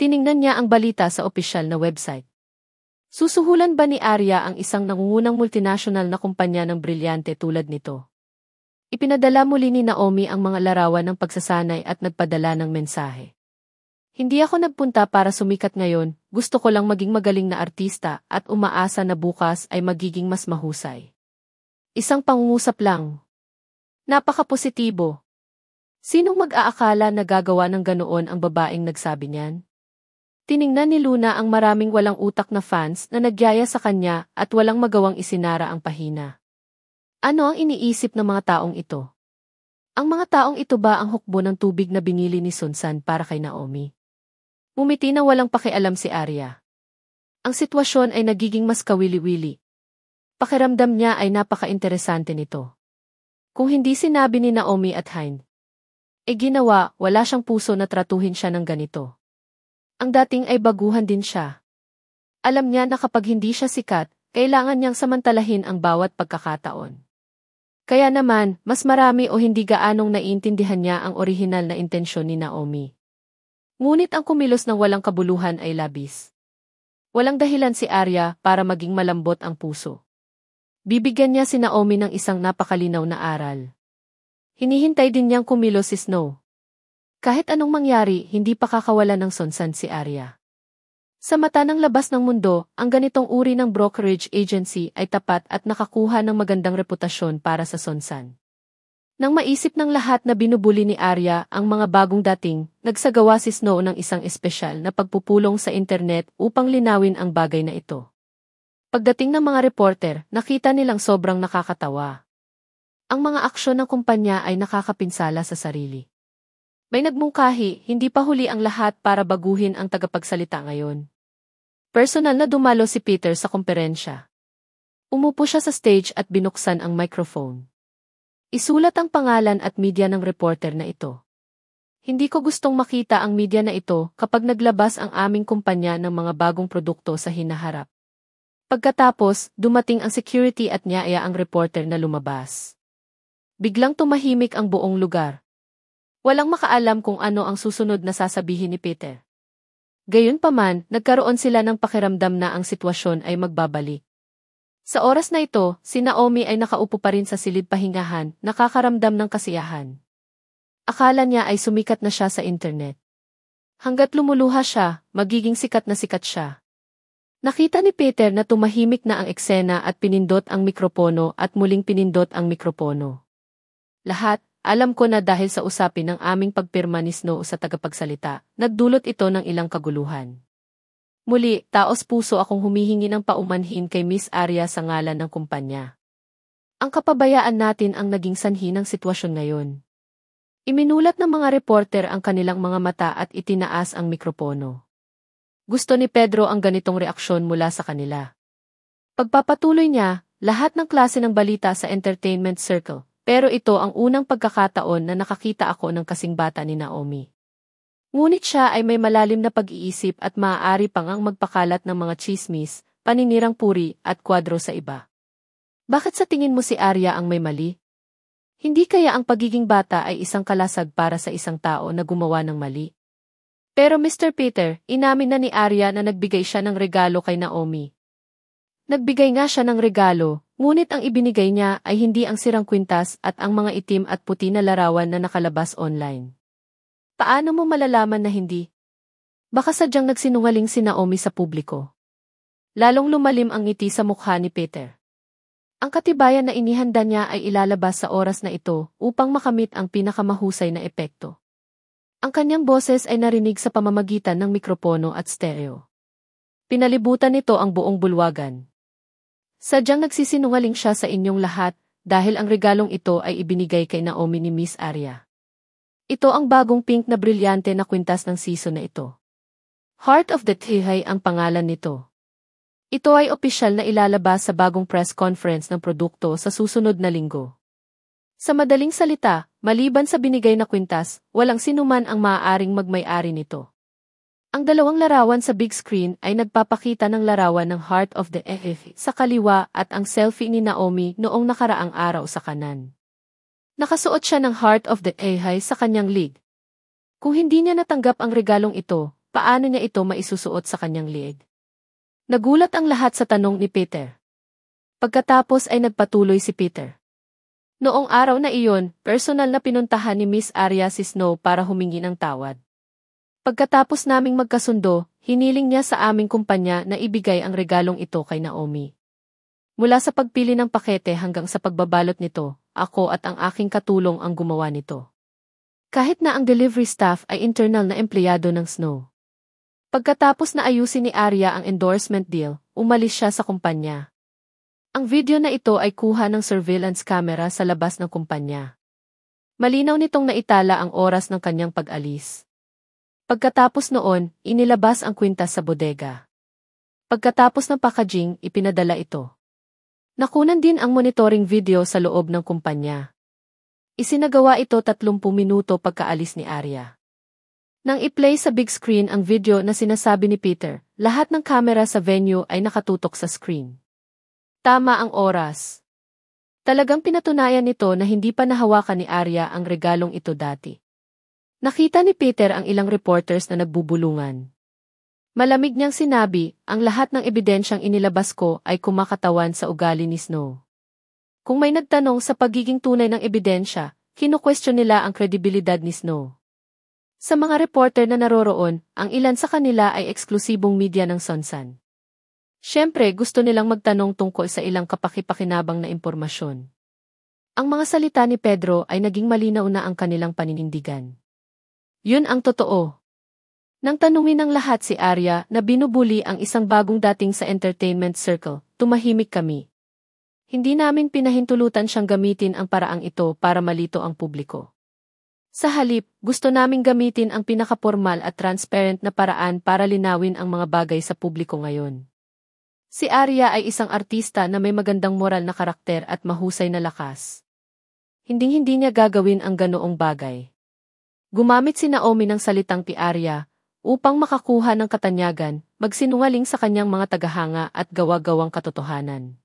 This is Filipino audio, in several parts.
Tiningnan niya ang balita sa opisyal na website. Susuhulan ba ni Arya ang isang nangungunang multinational na kumpanya ng brilyante tulad nito? Ipinadala muli ni Naomi ang mga larawan ng pagsasanay at nagpadala ng mensahe. Hindi ako nagpunta para sumikat ngayon, gusto ko lang maging magaling na artista at umaasa na bukas ay magiging mas mahusay. Isang pangungusap lang. Napaka-positibo. Sinong mag-aakala na gagawa ng ganoon ang babaeng nagsabi niyan? Tiningnan ni Luna ang maraming walang utak na fans na nagyaya sa kanya at walang magawang isinara ang pahina. Ano ang iniisip ng mga taong ito? Ang mga taong ito ba ang hukbo ng tubig na binili ni Sunsan para kay Naomi? Ngumiti na walang pakialam si Arya. Ang sitwasyon ay nagiging mas kawili-wili. Pakiramdam niya ay napaka-interesante nito. Kung hindi sinabi ni Naomi at Hein, ginawa, wala siyang puso na tratuhin siya ng ganito. Ang dating ay baguhan din siya. Alam niya na kapag hindi siya sikat, kailangan niyang samantalahin ang bawat pagkakataon. Kaya naman, mas marami o hindi gaanong naiintindihan niya ang orihinal na intensyon ni Naomi. Ngunit ang kumilos ng walang kabuluhan ay labis. Walang dahilan si Arya para maging malambot ang puso. Bibigyan niya si Naomi ng isang napakalinaw na aral. Hinihintay din niyang kumilos si Snow. Kahit anong mangyari, hindi pa kakawala ng Sunsan si Arya. Sa mata ng labas ng mundo, ang ganitong uri ng brokerage agency ay tapat at nakakuha ng magandang reputasyon para sa Sunsan. Nang maisip ng lahat na binubuli ni Arya ang mga bagong dating, nagsagawa si Snow ng isang espesyal na pagpupulong sa internet upang linawin ang bagay na ito. Pagdating ng mga reporter, nakita nilang sobrang nakakatawa. Ang mga aksyon ng kumpanya ay nakakapinsala sa sarili. May nagmungkahi, hindi pa huli ang lahat para baguhin ang tagapagsalita ngayon. Personal na dumalo si Peter sa komperensya. Umupo siya sa stage at binuksan ang microphone. Isulat ang pangalan at media ng reporter na ito. Hindi ko gustong makita ang media na ito kapag naglabas ang aming kumpanya ng mga bagong produkto sa hinaharap. Pagkatapos, dumating ang security at niyaaya ang reporter na lumabas. Biglang tumahimik ang buong lugar. Walang makaalam kung ano ang susunod na sasabihin ni Peter. Gayunpaman, nagkaroon sila ng pakiramdam na ang sitwasyon ay magbabalik. Sa oras na ito, si Naomi ay nakaupo pa rin sa silid pahingahan, nakakaramdam ng kasiyahan. Akala niya ay sumikat na siya sa internet. Hanggat lumuluha siya, magiging sikat siya. Nakita ni Peter na tumahimik na ang eksena at pinindot ang mikropono at muling pinindot ang mikropono. Lahat, alam ko na dahil sa usapin ng aming pagpirma ni Snow sa tagapagsalita, nagdulot ito ng ilang kaguluhan. Muli, taos puso akong humihingi ng paumanhin kay Miss Arya sa ngalan ng kumpanya. Ang kapabayaan natin ang naging sanhi ng sitwasyon ngayon. Iminulat ng mga reporter ang kanilang mga mata at itinaas ang mikropono. Gusto ni Pedro ang ganitong reaksyon mula sa kanila. Pagpapatuloy niya, lahat ng klase ng balita sa entertainment circle. Pero ito ang unang pagkakataon na nakakita ako ng kasing bata ni Naomi. Ngunit siya ay may malalim na pag-iisip at maaari pang ang magpakalat ng mga chismis, paninirang puri at kwadro sa iba. Bakit sa tingin mo si Arya ang may mali? Hindi kaya ang pagiging bata ay isang kalasag para sa isang tao na gumawa ng mali? Pero Mr. Peter, inamin na ni Arya na nagbigay siya ng regalo kay Naomi. Nagbigay nga siya ng regalo, ngunit ang ibinigay niya ay hindi ang sirang kwintas at ang mga itim at puti na larawan na nakalabas online. Paano mo malalaman na hindi? Baka sadyang nagsinungaling si Naomi sa publiko. Lalong lumalim ang ngiti sa mukha ni Peter. Ang katibayan na inihanda niya ay ilalabas sa oras na ito upang makamit ang pinakamahusay na epekto. Ang kanyang boses ay narinig sa pamamagitan ng mikropono at stereo. Pinalibutan nito ang buong bulwagan. Sadyang nagsisinungaling siya sa inyong lahat dahil ang regalong ito ay ibinigay kay Naomi ni Miss Arya. Ito ang bagong pink na brilyante na kwintas ng season na ito. Heart of the Tihay ang pangalan nito. Ito ay opisyal na ilalabas sa bagong press conference ng produkto sa susunod na linggo. Sa madaling salita, maliban sa binigay na kwintas, walang sinuman ang maaaring magmay-ari nito. Ang dalawang larawan sa big screen ay nagpapakita ng larawan ng Heart of the EF sa kaliwa at ang selfie ni Naomi noong nakaraang araw sa kanan. Nakasuot siya ng Heart of the EF sa kanyang lig. Kung hindi niya natanggap ang regalong ito, paano niya ito maisusuot sa kanyang liig? Nagulat ang lahat sa tanong ni Peter. Pagkatapos ay nagpatuloy si Peter. Noong araw na iyon, personal na pinuntahan ni Miss Arya si Snow para humingi ng tawad. Pagkatapos naming magkasundo, hiniling niya sa aming kumpanya na ibigay ang regalong ito kay Naomi. Mula sa pagpili ng pakete hanggang sa pagbabalot nito, ako at ang aking katulong ang gumawa nito. Kahit na ang delivery staff ay internal na empleyado ng Snow. Pagkatapos na ayusin ni Arya ang endorsement deal, umalis siya sa kumpanya. Ang video na ito ay kuha ng surveillance camera sa labas ng kumpanya. Malinaw nitong naitala ang oras ng kanyang pag-alis. Pagkatapos noon, inilabas ang kwintas sa bodega. Pagkatapos ng packaging, ipinadala ito. Nakunan din ang monitoring video sa loob ng kumpanya. Isinagawa ito 30 minuto pagkaalis ni Arya. Nang i-play sa big screen ang video na sinasabi ni Peter, lahat ng kamera sa venue ay nakatutok sa screen. Tama ang oras. Talagang pinatunayan nito na hindi pa nahawakan ni Arya ang regalong ito dati. Nakita ni Peter ang ilang reporters na nagbubulungan. Malamig niyang sinabi, ang lahat ng ebidensyang inilabas ko ay kumakatawan sa ugali ni Snow. Kung may nagtanong sa pagiging tunay ng ebidensya, kinu-question nila ang kredibilidad ni Snow. Sa mga reporter na naroroon, ang ilan sa kanila ay eksklusibong media ng Sonsan. Siyempre, gusto nilang magtanong tungkol sa ilang kapakipakinabang na impormasyon. Ang mga salita ni Pedro ay naging malinaw na ang kanilang paninindigan. Yun ang totoo. Nang tanungin ng lahat si Arya na binubuli ang isang bagong dating sa entertainment circle, tumahimik kami. Hindi namin pinahintulutan siyang gamitin ang paraang ito para malito ang publiko. Sa halip, gusto naming gamitin ang pinakapormal at transparent na paraan para linawin ang mga bagay sa publiko ngayon. Si Arya ay isang artista na may magandang moral na karakter at mahusay na lakas. Hinding-hindi niya gagawin ang ganoong bagay. Gumamit si Naomi ng salitang ti Arya upang makakuha ng katanyagan, magsinungaling sa kanyang mga tagahanga at gawa-gawang katotohanan.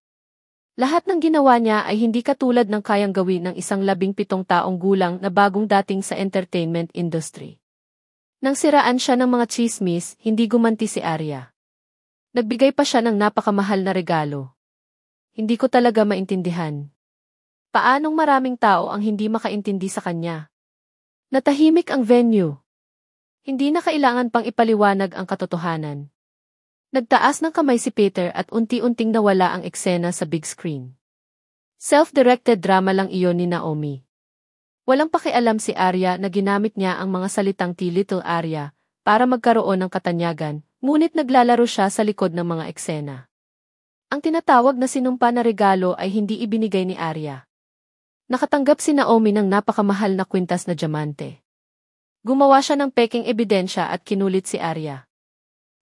Lahat ng ginawa niya ay hindi katulad ng kayang gawin ng isang 17 taong gulang na bagong dating sa entertainment industry. Nang siraan siya ng mga chismis, hindi gumanti si Arya. Nagbigay pa siya ng napakamahal na regalo. Hindi ko talaga maintindihan. Paanong maraming tao ang hindi makaintindi sa kanya? Natahimik ang venue. Hindi na kailangan pang ipaliwanag ang katotohanan. Nagtaas ng kamay si Peter at unti-unting nawala ang eksena sa big screen. Self-directed drama lang iyon ni Naomi. Walang pakialam si Arya na ginamit niya ang mga salitang ti Little Arya para magkaroon ng katanyagan, ngunit naglalaro siya sa likod ng mga eksena. Ang tinatawag na sinumpa na regalo ay hindi ibinigay ni Arya. Nakatanggap si Naomi ng napakamahal na kwintas na diamante. Gumawa siya ng peking ebidensya at kinulit si Arya.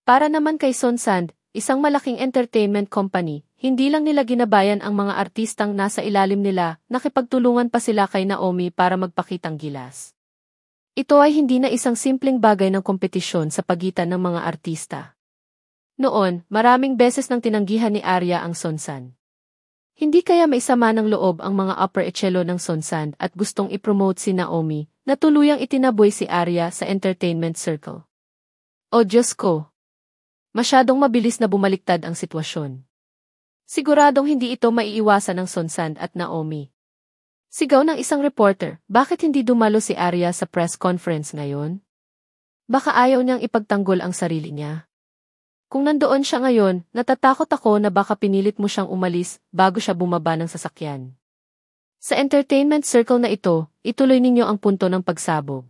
Para naman kay Sonsan, isang malaking entertainment company, hindi lang nila ginabayan ang mga artistang nasa ilalim nila, nakipagtulungan pa sila kay Naomi para magpakitang gilas. Ito ay hindi na isang simpleng bagay ng kompetisyon sa pagitan ng mga artista. Noon, maraming beses nang tinanggihan ni Arya ang Sonsan. Hindi kaya maisama ng loob ang mga upper echelon ng Sonsan at gustong ipromote si Naomi, na tuluyang itinaboy si Arya sa entertainment circle. O Diyos ko! Masyadong mabilis na bumaliktad ang sitwasyon. Siguradong hindi ito maiiwasan ng Sonsan at Naomi. Sigaw ng isang reporter, bakit hindi dumalo si Arya sa press conference ngayon? Baka ayaw niyang ipagtanggol ang sarili niya. Kung nandoon siya ngayon, natatakot ako na baka pinilit mo siyang umalis bago siya bumaba ng sasakyan. Sa entertainment circle na ito, ituloy ninyo ang punto ng pagsabog.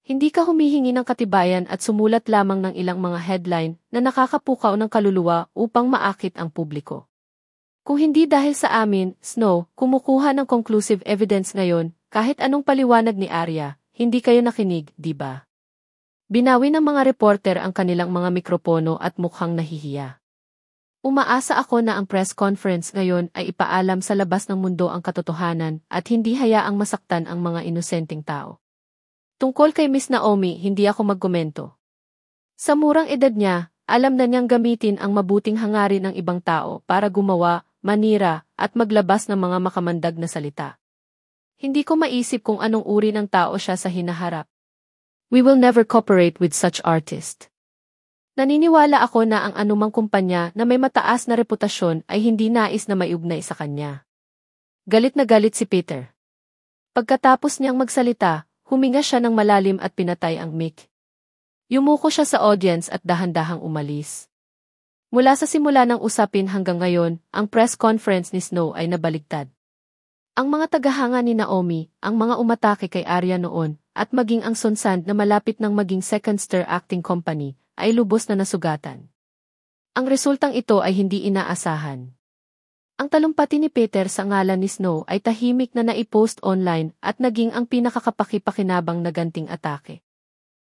Hindi ka humihingi ng katibayan at sumulat lamang ng ilang mga headline na nakakapukaw ng kaluluwa upang maakit ang publiko. Kung hindi dahil sa amin, Snow, kumukuha ng conclusive evidence ngayon, kahit anong paliwanag ni Arya, hindi kayo nakinig, di ba? Binawi ng mga reporter ang kanilang mga mikropono at mukhang nahihiya. Umaasa ako na ang press conference ngayon ay ipaalam sa labas ng mundo ang katotohanan at hindi hayaang masaktan ang mga inosenteng tao. Tungkol kay Miss Naomi, hindi ako magkomento. Sa murang edad niya, alam na niyang gamitin ang mabuting hangarin ng ibang tao para gumawa, manira, at maglabas ng mga makamandag na salita. Hindi ko maisip kung anong uri ng tao siya sa hinaharap. We will never cooperate with such artist. Naniniwala ako na ang anumang kumpanya na may mataas na reputasyon ay hindi nais na maiugnay sa kanya. Galit na galit si Peter. Pagkatapos niyang magsalita, huminga siya ng malalim at pinatay ang mic. Yumuko siya sa audience at dahan-dahang umalis. Mula sa simula ng usapin hanggang ngayon, ang press conference ni Snow ay nabaligtad. Ang mga tagahanga ni Naomi, ang mga umatake kay Arya noon, at maging ang Sonsand na malapit ng maging second-star acting company, ay lubos na nasugatan. Ang resultang ito ay hindi inaasahan. Ang talumpati ni Peter sa ngalan ni Snow ay tahimik na naipost online at naging ang pinakakapaki-pakinabang na ganting atake.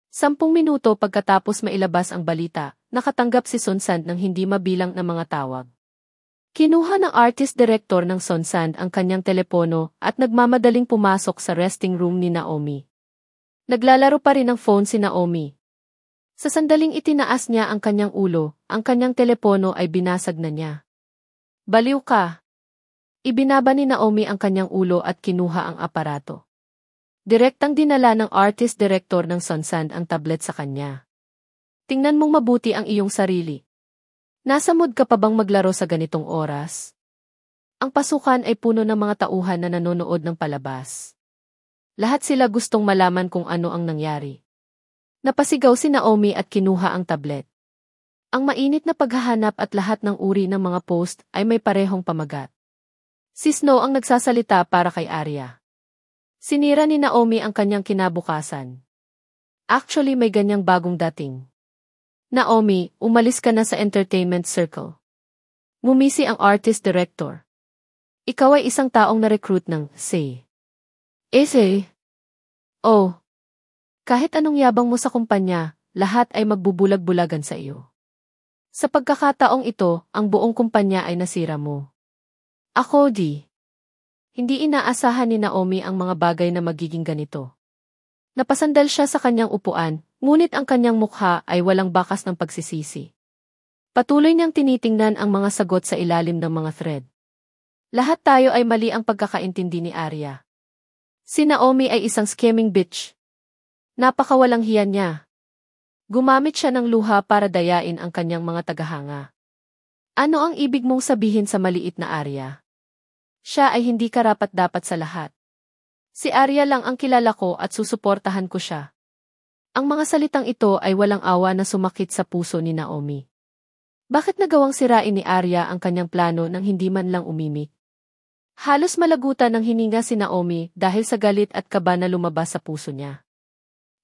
10 minuto pagkatapos mailabas ang balita, nakatanggap si Sonsand ng hindi mabilang na mga tawag. Kinuha ng artist director ng Sonsand ang kanyang telepono at nagmamadaling pumasok sa resting room ni Naomi. Naglalaro pa rin ng phone si Naomi. Sa sandaling itinaas niya ang kanyang ulo, ang kanyang telepono ay binasag na niya. Baliw ka! Ibinaba ni Naomi ang kanyang ulo at kinuha ang aparato. Direktang dinala ng artist director ng Sonsand ang tablet sa kanya. Tingnan mong mabuti ang iyong sarili. Nasa mood ka pa bang maglaro sa ganitong oras? Ang pasukan ay puno ng mga tauhan na nanonood ng palabas. Lahat sila gustong malaman kung ano ang nangyari. Napasigaw si Naomi at kinuha ang tablet. Ang mainit na paghahanap at lahat ng uri ng mga post ay may parehong pamagat. Si Snow ang nagsasalita para kay Arya. Sinira ni Naomi ang kanyang kinabukasan. Actually may ganyang bagong dating. Naomi, umalis ka na sa entertainment circle. Ngumisi ang artist director. Ikaw ay isang taong na-recruit ng say. Oh. Kahit anong yabang mo sa kumpanya, lahat ay magbubulag-bulagan sa iyo. Sa pagkakataong ito, ang buong kumpanya ay nasira mo. Ako di. Hindi inaasahan ni Naomi ang mga bagay na magiging ganito. Napasandal siya sa kanyang upuan, ngunit ang kanyang mukha ay walang bakas ng pagsisisi. Patuloy niyang tinitingnan ang mga sagot sa ilalim ng mga thread. Lahat tayo ay mali ang pagkakaintindi ni Arya. Si Naomi ay isang scamming bitch. Napakawalang hiya niya. Gumamit siya ng luha para dayain ang kanyang mga tagahanga. Ano ang ibig mong sabihin sa maliit na Arya? Siya ay hindi karapat-dapat sa lahat. Si Arya lang ang kilala ko at susuportahan ko siya. Ang mga salitang ito ay walang awa na sumakit sa puso ni Naomi. Bakit nagawang sirain ni Arya ang kanyang plano nang hindi man lang umimik? Halos malagutan ng hininga si Naomi dahil sa galit at kaba na lumabas sa puso niya.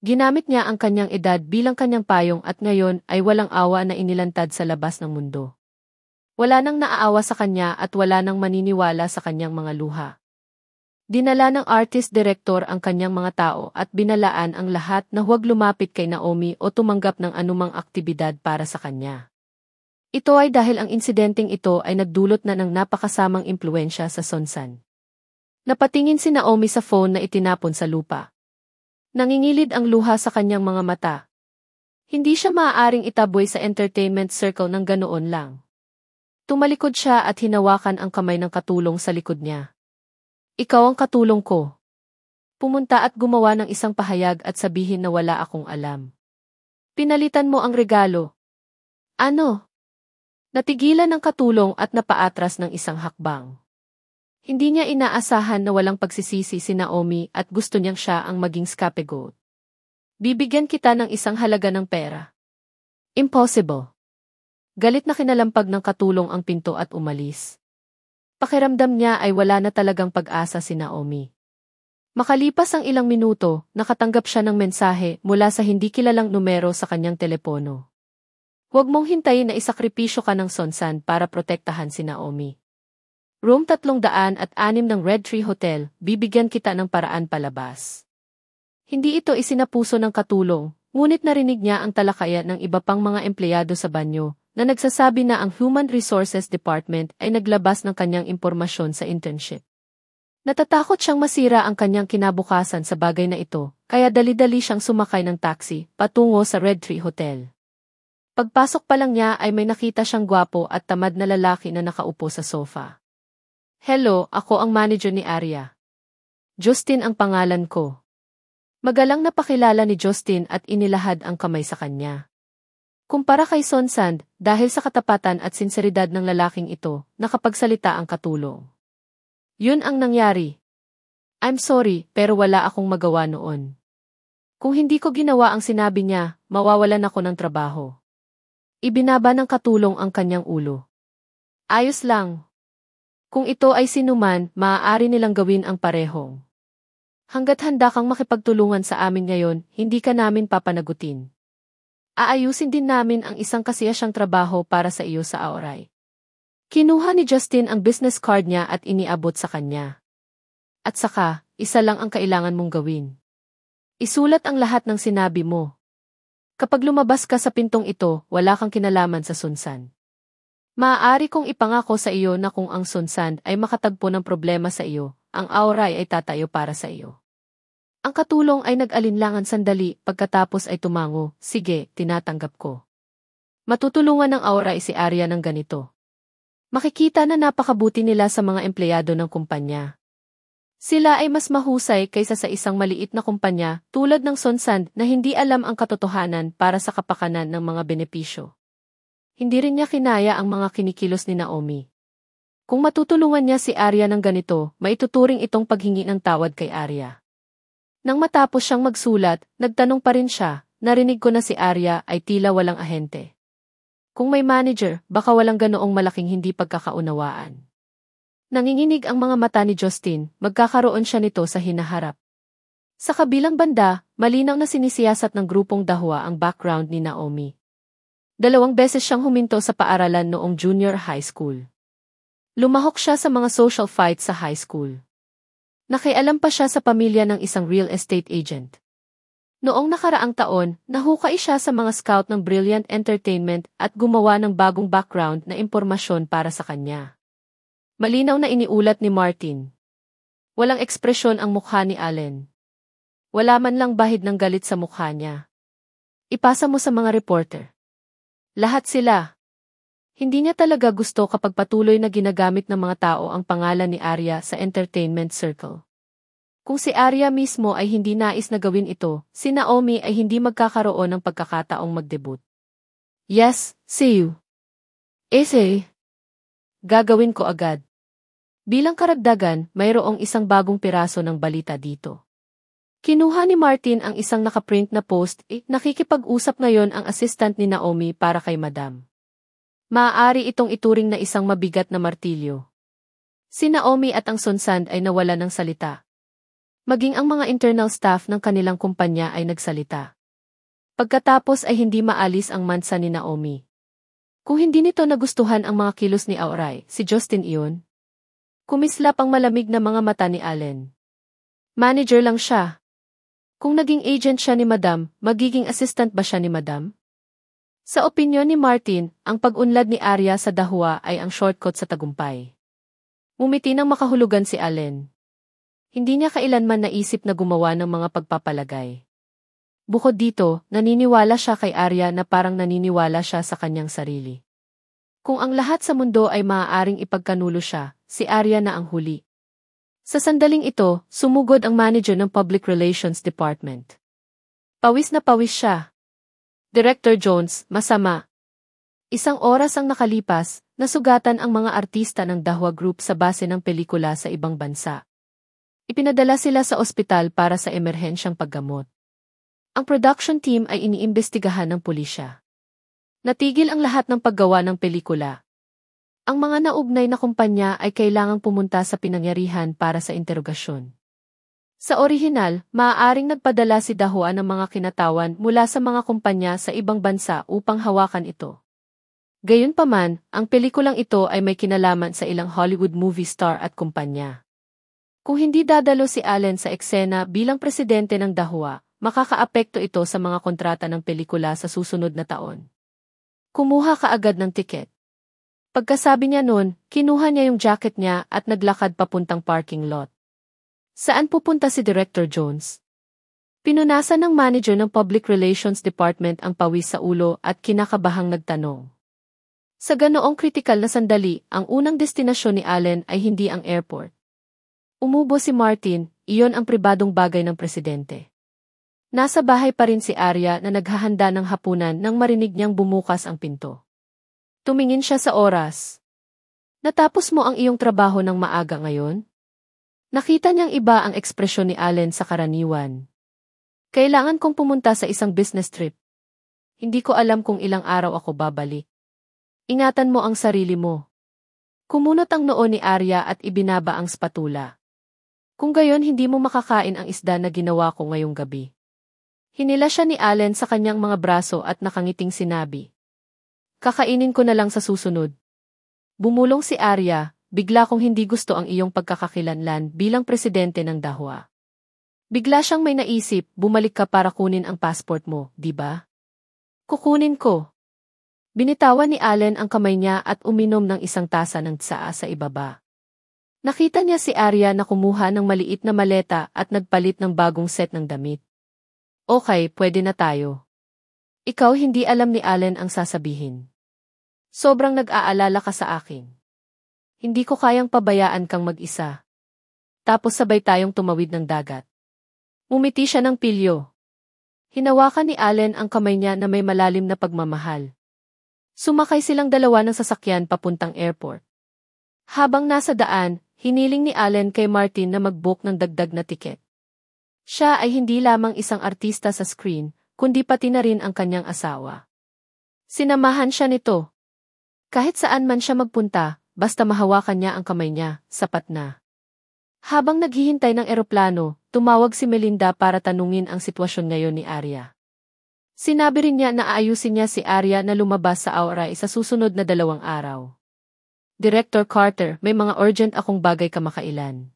Ginamit niya ang kanyang edad bilang kanyang payong at ngayon ay walang awa na inilantad sa labas ng mundo. Wala nang naaawa sa kanya at wala nang maniniwala sa kanyang mga luha. Dinala ng artist director ang kanyang mga tao at binalaan ang lahat na huwag lumapit kay Naomi o tumanggap ng anumang aktibidad para sa kanya. Ito ay dahil ang insidenteng ito ay nagdulot na ng napakasamang impluensya sa Sonsand. Napatingin si Naomi sa phone na itinapon sa lupa. Nangingilid ang luha sa kanyang mga mata. Hindi siya maaaring itaboy sa entertainment circle ng ganoon lang. Tumalikod siya at hinawakan ang kamay ng katulong sa likod niya. Ikaw ang katulong ko. Pumunta at gumawa ng isang pahayag at sabihin na wala akong alam. Pinalitan mo ang regalo. Ano? Natigilan ng katulong at napaatras ng isang hakbang. Hindi niya inaasahan na walang pagsisisi si Naomi at gusto niyang siya ang maging scapegoat. Bibigyan kita ng isang halaga ng pera. Impossible. Galit na kinalampag ng katulong ang pinto at umalis. Pakiramdam niya ay wala na talagang pag-asa si Naomi. Makalipas ang ilang minuto, nakatanggap siya ng mensahe mula sa hindi kilalang numero sa kanyang telepono. Huwag mong hintayin na isakripisyo ka ng Sonsand para protektahan si Naomi. Room 306 ng Red Tree Hotel, bibigyan kita ng paraan palabas. Hindi ito isinapuso ng katulong, ngunit narinig niya ang talakayan ng iba pang mga empleyado sa banyo, na nagsasabi na ang Human Resources Department ay naglabas ng kanyang impormasyon sa internship. Natatakot siyang masira ang kanyang kinabukasan sa bagay na ito, kaya dali-dali siyang sumakay ng taxi patungo sa Red Tree Hotel. Pagpasok pa lang niya ay may nakita siyang gwapo at tamad na lalaki na nakaupo sa sofa. Hello, ako ang manager ni Arya. Justin ang pangalan ko. Magalang napakilala ni Justin at inilahad ang kamay sa kanya. Kumpara kay Sonsand, dahil sa katapatan at sinseridad ng lalaking ito, nakapagsalita ang katulong. Yun ang nangyari. I'm sorry, pero wala akong magawa noon. Kung hindi ko ginawa ang sinabi niya, mawawalan ako ng trabaho. Ibinaba ng katulong ang kanyang ulo. Ayos lang. Kung ito ay sinuman, maaari nilang gawin ang parehong. Hanggat handa kang makipagtulungan sa amin ngayon, hindi ka namin papanagutin. Aayusin din namin ang isang kasiyasyang trabaho para sa iyo sa Aoray. Kinuha ni Justin ang business card niya at iniabot sa kanya. At saka, isa lang ang kailangan mong gawin. Isulat ang lahat ng sinabi mo. Kapag lumabas ka sa pintong ito, wala kang kinalaman sa Sunsan. Maaari kong ipangako sa iyo na kung ang Sunsan ay makatagpo ng problema sa iyo, ang Aoray ay tatayo para sa iyo. Ang katulong ay nag-alinlangan sandali, pagkatapos ay tumango, sige, tinatanggap ko. Matutulungan ng Aoray si Arya ng ganito. Makikita na napakabuti nila sa mga empleyado ng kumpanya. Sila ay mas mahusay kaysa sa isang maliit na kumpanya tulad ng Sonsand na hindi alam ang katotohanan para sa kapakanan ng mga benepisyo. Hindi rin niya kinaya ang mga kinikilos ni Naomi. Kung matutulungan niya si Arya ng ganito, maituturing itong paghingi ng tawad kay Arya. Nang matapos siyang magsulat, nagtanong pa rin siya, narinig ko na si Arya ay tila walang ahente. Kung may manager, baka walang ganoong malaking hindi pagkakaunawaan. Nanginginig ang mga mata ni Justin, magkakaroon siya nito sa hinaharap. Sa kabilang banda, malinaw na sinisiyasat ng grupong Dahwa ang background ni Naomi. 2 beses siyang huminto sa paaralan noong junior high school. Lumahok siya sa mga social fights sa high school. Nakialam pa siya sa pamilya ng isang real estate agent. Noong nakaraang taon, nahukay siya sa mga scout ng Brilliant Entertainment at gumawa ng bagong background na impormasyon para sa kanya. Malinaw na iniulat ni Martin. Walang ekspresyon ang mukha ni Allen. Wala man lang bahid ng galit sa mukha niya. Ipasa mo sa mga reporter. Lahat sila. Hindi niya talaga gusto kapag patuloy na ginagamit ng mga tao ang pangalan ni Arya sa entertainment circle. Kung si Arya mismo ay hindi nais na gawin ito, si Naomi ay hindi magkakaroon ng pagkakataong mag-debut. Yes, see you. Ese. Gagawin ko agad. Bilang karagdagan, mayroong isang bagong piraso ng balita dito. Kinuha ni Martin ang isang nakaprint na post, nakikipag-usap ngayon ang assistant ni Naomi para kay Madam. Maaari itong ituring na isang mabigat na martilyo. Si Naomi at ang Sonsand ay nawala ng salita. Maging ang mga internal staff ng kanilang kumpanya ay nagsalita. Pagkatapos ay hindi maalis ang mansa ni Naomi. Kung hindi nito nagustuhan ang mga kilos ni Aoray, si Justin iyon. Kumislap ang malamig na mga mata ni Allen. Manager lang siya. Kung naging agent siya ni Madam, magiging assistant ba siya ni Madam? Sa opinyon ni Martin, ang pag-unlad ni Arya sa Dahwa ay ang shortcut sa tagumpay. Umiti ng makahulugan si Allen. Hindi niya kailanman naisip na gumawa ng mga pagpapalagay. Bukod dito, naniniwala siya kay Arya na parang naniniwala siya sa kanyang sarili. Kung ang lahat sa mundo ay maaaring ipagkanulo siya, si Arya na ang huli. Sa sandaling ito, sumugod ang manager ng Public Relations Department. Pawis na pawis siya. Director Jones, masama. 1 oras ang nakalipas, nasugatan ang mga artista ng Dahwa Group sa base ng pelikula sa ibang bansa. Ipinadala sila sa ospital para sa emerhensyang paggamot. Ang production team ay iniimbestigahan ng pulisya. Natigil ang lahat ng paggawa ng pelikula. Ang mga naugnay na kumpanya ay kailangang pumunta sa pinangyarihan para sa interogasyon. Sa orihinal, maaaring nagpadala si Dahwa ng mga kinatawan mula sa mga kumpanya sa ibang bansa upang hawakan ito. Gayunpaman, ang pelikulang ito ay may kinalaman sa ilang Hollywood movie star at kumpanya. Kung hindi dadalo si Allen sa eksena bilang presidente ng Dahwa, makakaapekto ito sa mga kontrata ng pelikula sa susunod na taon. Kumuha ka agad ng tiket. Pagkasabi niya noon, kinuha niya yung jacket niya at naglakad papuntang parking lot. Saan pupunta si Director Jones? Pinunasan ng manager ng Public Relations Department ang pawis sa ulo at kinakabahang nagtanong. Sa ganoong kritikal na sandali, ang unang destinasyon ni Allen ay hindi ang airport. Umubo si Martin, iyon ang pribadong bagay ng presidente. Nasa bahay pa rin si Arya na naghahanda ng hapunan nang marinig niyang bumukas ang pinto. Tumingin siya sa oras. Natapos mo ang iyong trabaho ng maaga ngayon? Nakita niyang iba ang ekspresyon ni Allen sa karaniwan. Kailangan kong pumunta sa isang business trip. Hindi ko alam kung ilang araw ako babalik. Ingatan mo ang sarili mo. Kumunot ang noo ni Arya at ibinaba ang spatula. Kung gayon hindi mo makakain ang isda na ginawa ko ngayong gabi. Hinila siya ni Allen sa kanyang mga braso at nakangiting sinabi. Kakainin ko na lang sa susunod. Bumulong si Arya, bigla kong hindi gusto ang iyong pagkakakilanlan bilang presidente ng Dahwa. Bigla siyang may naisip, bumalik ka para kunin ang passport mo, di ba? Kukunin ko. Binitawan ni Allen ang kamay niya at uminom ng isang tasa ng tsaa sa ibaba. Nakita niya si Arya na kumuha ng maliit na maleta at nagpalit ng bagong set ng damit. Okay, pwede na tayo. Ikaw hindi alam ni Allen ang sasabihin. Sobrang nag-aalala ka sa akin. Hindi ko kayang pabayaan kang mag-isa. Tapos sabay tayong tumawid ng dagat. Umiti siya ng pilyo. Hinawakan ni Allen ang kamay niya na may malalim na pagmamahal. Sumakay silang dalawa ng sasakyan papuntang airport. Habang nasa daan, hiniling ni Allen kay Martin na mag-book ng dagdag na tiket. Siya ay hindi lamang isang artista sa screen, kundi pati na rin ang kanyang asawa. Sinamahan siya nito. Kahit saan man siya magpunta, basta mahawakan niya ang kamay niya, sapat na. Habang naghihintay ng eroplano, tumawag si Melinda para tanungin ang sitwasyon ngayon ni Arya. Sinabi rin niya na aayusin niya si Arya na lumabas sa Aura sa susunod na 2 araw. Director Carter, may mga urgent akong bagay kamakailan.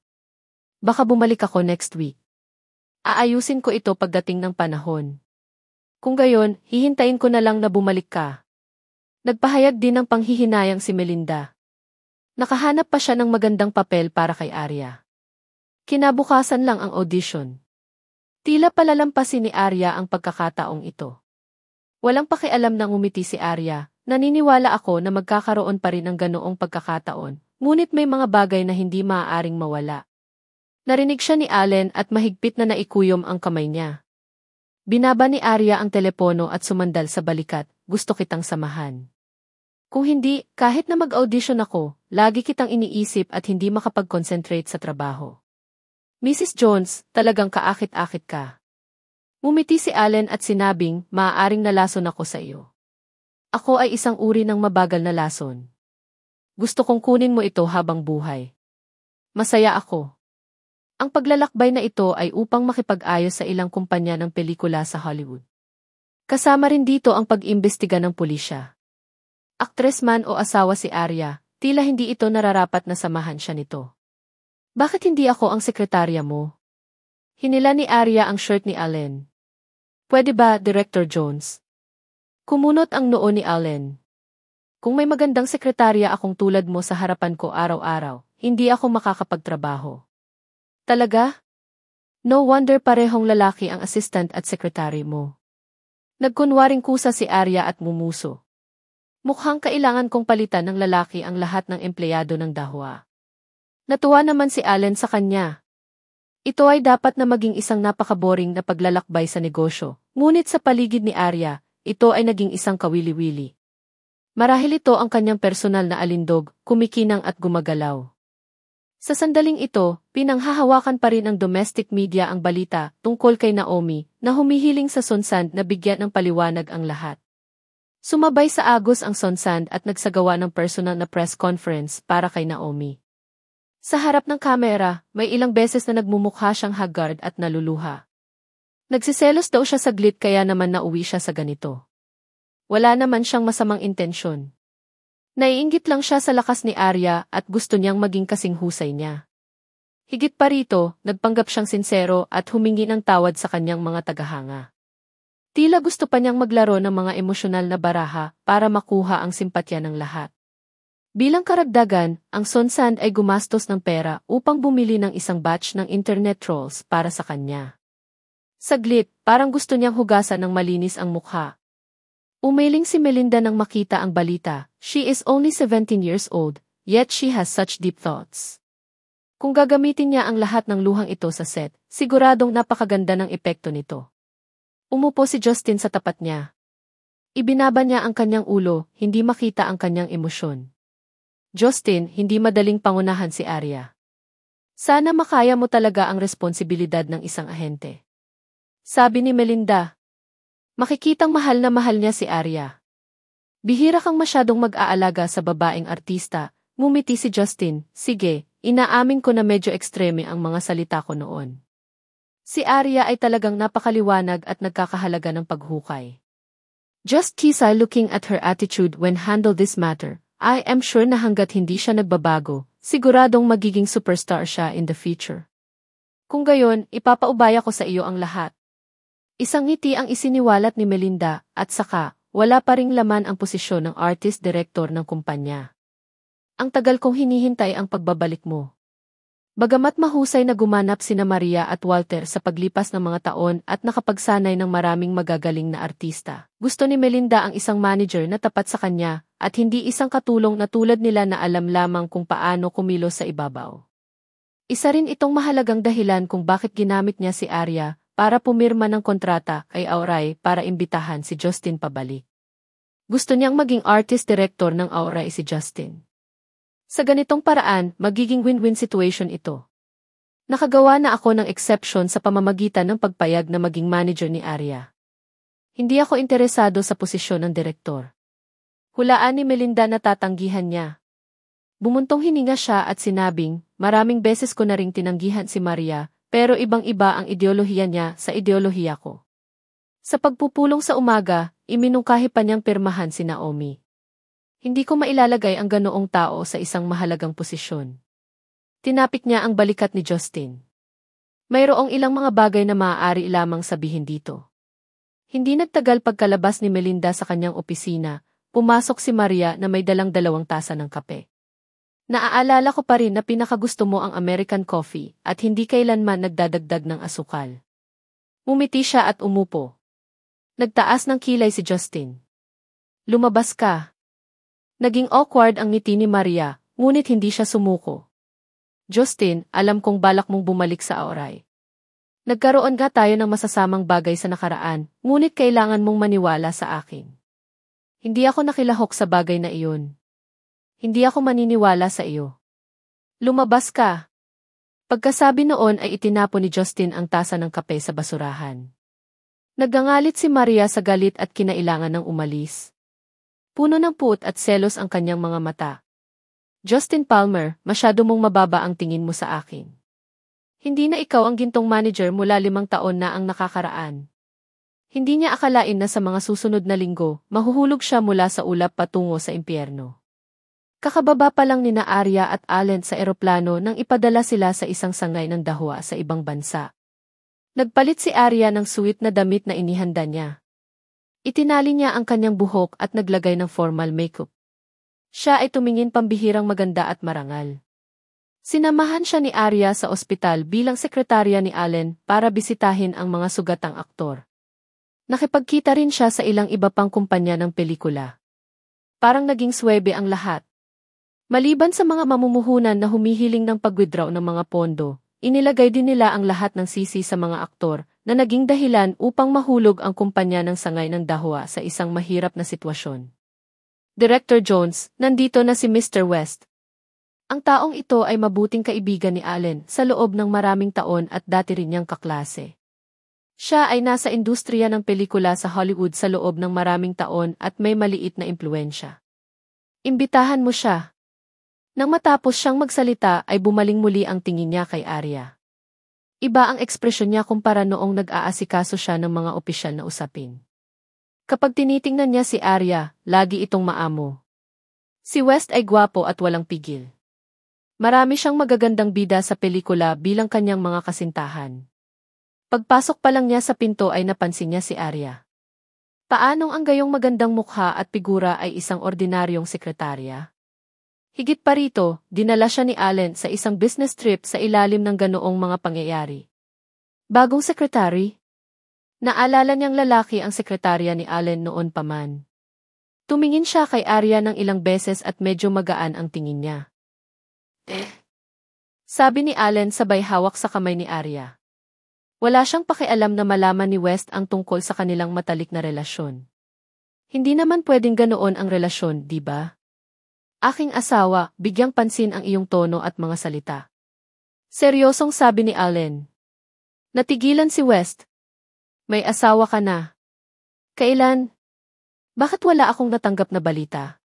Baka bumalik ako next week. Aayusin ko ito pagdating ng panahon. Kung gayon, hihintayin ko na lang na bumalik ka. Nagpahayag din ng panghihinayang si Melinda. Nakahanap pa siya ng magandang papel para kay Arya. Kinabukasan lang ang audition. Tila palalampasin ni Arya ang pagkakataong ito. Walang pakialam nang umiti si Arya, naniniwala ako na magkakaroon pa rin ng ganoong pagkakataon, ngunit may mga bagay na hindi maaaring mawala. Narinig siya ni Allen at mahigpit na naikuyom ang kamay niya. Binaba ni Arya ang telepono at sumandal sa balikat, gusto kitang samahan. Kung hindi, kahit na mag-audition ako, lagi kitang iniisip at hindi makapag-concentrate sa trabaho. Mrs. Jones, talagang kaakit-akit ka. Ngumiti si Allen at sinabing, maaaring nalason ako sa iyo. Ako ay isang uri ng mabagal na lason. Gusto kong kunin mo ito habang buhay. Masaya ako. Ang paglalakbay na ito ay upang makipag-ayos sa ilang kumpanya ng pelikula sa Hollywood. Kasama rin dito ang pag-imbestiga ng pulisya. Aktres man o asawa si Arya, tila hindi ito nararapat na samahan siya nito. Bakit hindi ako ang sekretarya mo? Hinila ni Arya ang shirt ni Allen. Pwede ba, Director Jones? Kumunot ang noo ni Allen. Kung may magandang sekretarya akong tulad mo sa harapan ko araw-araw, hindi ako makakapagtrabaho. Talaga? No wonder parehong lalaki ang assistant at secretary mo. Nagkunwaring kusa si Arya at mumuso. Mukhang kailangan kong palitan ng lalaki ang lahat ng empleyado ng Dahwa. Natuwa naman si Allen sa kanya. Ito ay dapat na maging isang napakaboring na paglalakbay sa negosyo, ngunit sa paligid ni Arya, ito ay naging isang kawili-wili. Marahil ito ang kanyang personal na alindog, kumikinang at gumagalaw. Sa sandaling ito, pinanghahawakan pa rin ng domestic media ang balita tungkol kay Naomi na humihiling sa Sonsand na bigyan ng paliwanag ang lahat. Sumabay sa agos ang Sonsand at nagsagawa ng personal na press conference para kay Naomi. Sa harap ng kamera, may ilang beses na nagmumukha siyang haggard at naluluha. Nagsiselos daw siya saglit kaya naman nauwi siya sa ganito. Wala naman siyang masamang intensyon. Naiinggit lang siya sa lakas ni Arya at gusto niyang maging kasing husay niya. Higit pa rito, nagpanggap siyang sinsero at humingi ng tawad sa kanyang mga tagahanga. Tila gusto pa niyang maglaro ng mga emosyonal na baraha para makuha ang simpatya ng lahat. Bilang karagdagan, ang Sonsand ay gumastos ng pera upang bumili ng isang batch ng internet trolls para sa kanya. Saglit, parang gusto niyang hugasan ng malinis ang mukha. Umiling si Melinda nang makita ang balita. She is only 17 years old, yet she has such deep thoughts. Kung gagamitin niya ang lahat ng luhang ito sa set, siguradong napakaganda ng epekto nito. Umupo si Justin sa tapat niya. Ibinaba niya ang kanyang ulo, hindi makita ang kanyang emosyon. Justin, hindi madaling pangunahan si Arya. Sana makaya mo talaga ang responsibilidad ng isang ahente. Sabi ni Melinda. Makikitang mahal na mahal niya si Arya. Bihira kang masyadong mag-aalaga sa babaeng artista, ngumiti si Justin. Sige, inaamin ko na medyo ekstreme ang mga salita ko noon. Si Arya ay talagang napakaliwanag at nagkakahalaga ng paghukay. Just Kisa looking at her attitude when handle this matter, I am sure na hanggat hindi siya nagbabago, siguradong magiging superstar siya in the future. Kung gayon, ipapaubaya ko sa iyo ang lahat. Isang ngiti ang isiniwalat ni Melinda, at saka, wala pa ring laman ang posisyon ng artist-director ng kumpanya. Ang tagal kong hinihintay ang pagbabalik mo. Bagamat mahusay na gumanap sina Maria at Walter sa paglipas ng mga taon at nakapagsanay ng maraming magagaling na artista, gusto ni Melinda ang isang manager na tapat sa kanya, at hindi isang katulong na tulad nila na alam lamang kung paano kumilos sa ibabaw. Isa rin itong mahalagang dahilan kung bakit ginamit niya si Arya para pumirma ng kontrata kay Auray para imbitahan si Justin pabalik. Gusto niyang maging artist-director ng Auray si Justin. Sa ganitong paraan, magiging win-win situation ito. Nakagawa na ako ng exception sa pamamagitan ng pagpayag na maging manager ni Arya. Hindi ako interesado sa posisyon ng direktor. Hulaan ni Melinda na tatanggihan niya. Bumuntong hininga siya at sinabing, maraming beses ko na ring tinanggihan si Maria, pero ibang-iba ang ideolohiya niya sa ideolohiya ko. Sa pagpupulong sa umaga, iminungkahi pa niyang pirmahan si Naomi. Hindi ko mailalagay ang ganoong tao sa isang mahalagang posisyon. Tinapik niya ang balikat ni Justin. Mayroong ilang mga bagay na maaari lamang sabihin dito. Hindi nagtagal pagkalabas ni Melinda sa kanyang opisina, pumasok si Maria na may dalang 2 tasa ng kape. Naaalala ko pa rin na pinakagusto mo ang American coffee at hindi kailanman nagdadagdag ng asukal. Umiti siya at umupo. Nagtaas ng kilay si Justin. Lumabas ka. Naging awkward ang ngiti ni Maria, ngunit hindi siya sumuko. Justin, alam kong balak mong bumalik sa Auray. Nagkaroon nga tayo ng masasamang bagay sa nakaraan, ngunit kailangan mong maniwala sa akin. Hindi ako nakilahok sa bagay na iyon. Hindi ako maniniwala sa iyo. Lumabas ka. Pagkasabi noon ay itinapon ni Justin ang tasa ng kape sa basurahan. Nagangalit si Maria sa galit at kinailangan ng umalis. Puno ng puot at selos ang kanyang mga mata. Justin Palmer, masyado mong mababa ang tingin mo sa akin. Hindi na ikaw ang gintong manager mula 5 taon na ang nakakaraan. Hindi niya akalain na sa mga susunod na linggo, mahuhulog siya mula sa ulap patungo sa impyerno. Kakababa pa lang nina Arya at Allen sa eroplano nang ipadala sila sa isang sangay ng dahwa sa ibang bansa. Nagpalit si Arya ng suit na damit na inihanda niya. Itinali niya ang kanyang buhok at naglagay ng formal makeup. Siya ay tumingin pambihirang maganda at marangal. Sinamahan siya ni Arya sa ospital bilang sekretarya ni Allen para bisitahin ang mga sugatang aktor. Nakipagkita rin siya sa ilang iba pang kumpanya ng pelikula. Parang naging swebe ang lahat. Maliban sa mga mamumuhunan na humihiling ng pag-withdraw ng mga pondo, inilagay din nila ang lahat ng sisi sa mga aktor na naging dahilan upang mahulog ang kumpanya ng sangay ng dahwa sa isang mahirap na sitwasyon. Director Jones, nandito na si Mr. West. Ang taong ito ay mabuting kaibigan ni Allen sa loob ng maraming taon at dati rin niyang kaklase. Siya ay nasa industriya ng pelikula sa Hollywood sa loob ng maraming taon at may maliit na impluwensya. Imbitahan mo siya. Nang matapos siyang magsalita ay bumaling muli ang tingin niya kay Arya. Iba ang ekspresyon niya kumpara noong nag-aasikaso siya ng mga opisyal na usapin. Kapag tinitingnan niya si Arya, lagi itong maamo. Si West ay gwapo at walang pigil. Marami siyang magagandang bida sa pelikula bilang kanyang mga kasintahan. Pagpasok pa lang niya sa pinto ay napansin niya si Arya. Paanong ang gayong magandang mukha at figura ay isang ordinaryong sekretarya? Higit pa rito, dinala siya ni Allen sa isang business trip sa ilalim ng ganoong mga pangyayari. Bagong sekretary? Naalala niyang lalaki ang sekretarya ni Allen noon pa man. Tumingin siya kay Arya ng ilang beses at medyo magaan ang tingin niya. Sabi ni Allen sabay hawak sa kamay ni Arya. Wala siyang pakialam na malaman ni West ang tungkol sa kanilang matalik na relasyon. Hindi naman pwedeng ganoon ang relasyon, di ba? Aking asawa, bigyang pansin ang iyong tono at mga salita. Seryosong sabi ni Allen. Natigilan si West. May asawa ka na. Kailan? Bakit wala akong natanggap na balita?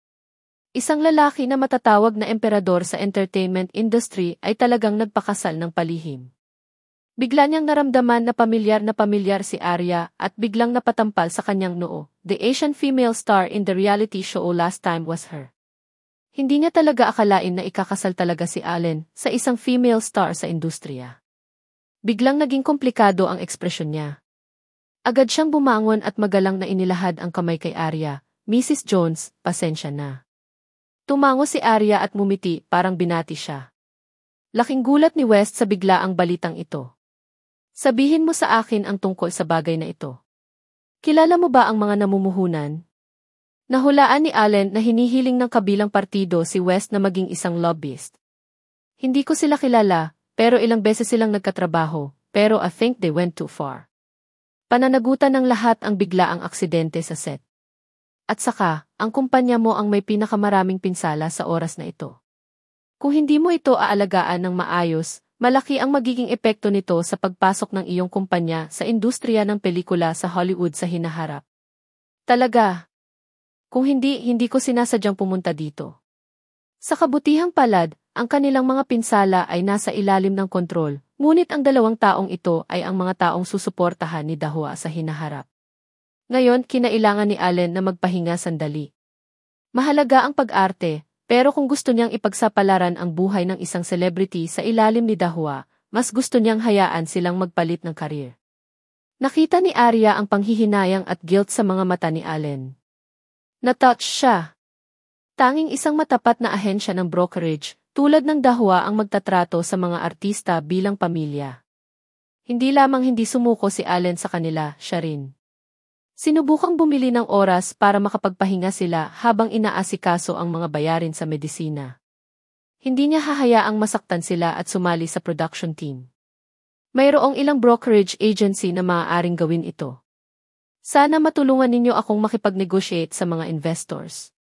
Isang lalaki na matatawag na emperador sa entertainment industry ay talagang nagpakasal ng palihim. Bigla niyang naramdaman na pamilyar si Arya at biglang napatampal sa kanyang noo. The Asian female star in the reality show last time was her. Hindi niya talaga akalain na ikakasal talaga si Allen sa isang female star sa industriya. Biglang naging komplikado ang ekspresyon niya. Agad siyang bumangon at magalang na inilahad ang kamay kay Arya. Mrs. Jones, pasensya na. Tumango si Arya at mumiti, parang binati siya. Laking gulat ni West sa biglaang balitang ito. Sabihin mo sa akin ang tungkol sa bagay na ito. Kilala mo ba ang mga namumuhunan? Nahulaan ni Allen na hinihiling ng kabilang partido si West na maging isang lobbyist. Hindi ko sila kilala, pero ilang beses silang nagkatrabaho, pero I think they went too far. Pananagutan ng lahat ang biglaang aksidente sa set. At saka, ang kumpanya mo ang may pinakamaraming pinsala sa oras na ito. Kung hindi mo ito aalagaan ng maayos, malaki ang magiging epekto nito sa pagpasok ng iyong kumpanya sa industriya ng pelikula sa Hollywood sa hinaharap. Talaga. Kung hindi ko sinasadyang pumunta dito. Sa kabutihang palad, ang kanilang mga pinsala ay nasa ilalim ng kontrol, ngunit ang dalawang taong ito ay ang mga taong susuportahan ni Dahua sa hinaharap. Ngayon, kinailangan ni Allen na magpahinga sandali. Mahalaga ang pag-arte, pero kung gusto niyang ipagsapalaran ang buhay ng isang celebrity sa ilalim ni Dahua, mas gusto niyang hayaan silang magpalit ng karir. Nakita ni Arya ang panghihinayang at guilt sa mga mata ni Allen. Na-touch siya. Tanging isang matapat na ahensya ng brokerage, tulad ng Dahua ang magtatrato sa mga artista bilang pamilya. Hindi lamang hindi sumuko si Allen sa kanila, siya rin. Sinubukang bumili ng oras para makapagpahinga sila habang inaasikaso ang mga bayarin sa medisina. Hindi niya hahayaang masaktan sila at sumali sa production team. Mayroong ilang brokerage agency na maaaring gawin ito. Sana matulungan ninyo akong makipag-negotiate sa mga investors.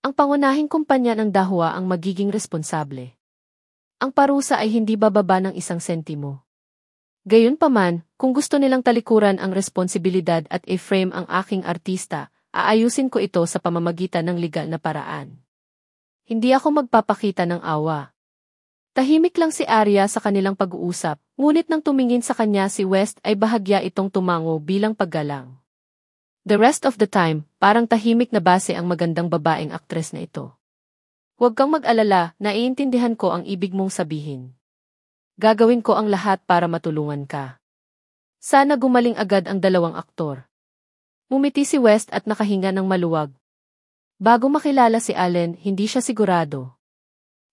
Ang pangunahing kumpanya ng Dahua ang magiging responsable. Ang parusa ay hindi bababa ng 1 sentimo. Gayunpaman, kung gusto nilang talikuran ang responsibilidad at i-frame ang aking artista, aayusin ko ito sa pamamagitan ng legal na paraan. Hindi ako magpapakita ng awa. Tahimik lang si Arya sa kanilang pag-uusap, ngunit nang tumingin sa kanya si West ay bahagya itong tumango bilang paggalang. The rest of the time, parang tahimik na base ang magandang babaeng aktres na ito. Huwag kang mag-alala, naiintindihan ko ang ibig mong sabihin. Gagawin ko ang lahat para matulungan ka. Sana gumaling agad ang dalawang aktor. Mumiti si West at nakahinga ng maluwag. Bago makilala si Allen, hindi siya sigurado.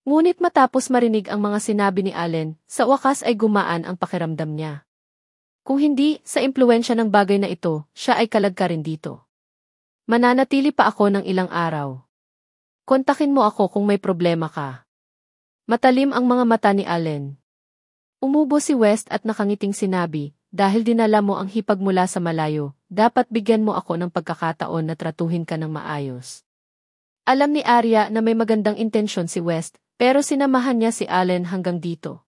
Ngunit matapos marinig ang mga sinabi ni Allen, sa wakas ay gumaan ang pakiramdam niya. Kung hindi, sa impluwensya ng bagay na ito, siya ay kalagka rin dito. Mananatili pa ako ng ilang araw. Kontakin mo ako kung may problema ka. Matalim ang mga mata ni Allen. Umubo si West at nakangiting sinabi, dahil dinala mo ang hipag mula sa malayo, dapat bigyan mo ako ng pagkakataon na tratuhin ka ng maayos. Alam ni Arya na may magandang intensyon si West, pero sinamahan niya si Allen hanggang dito.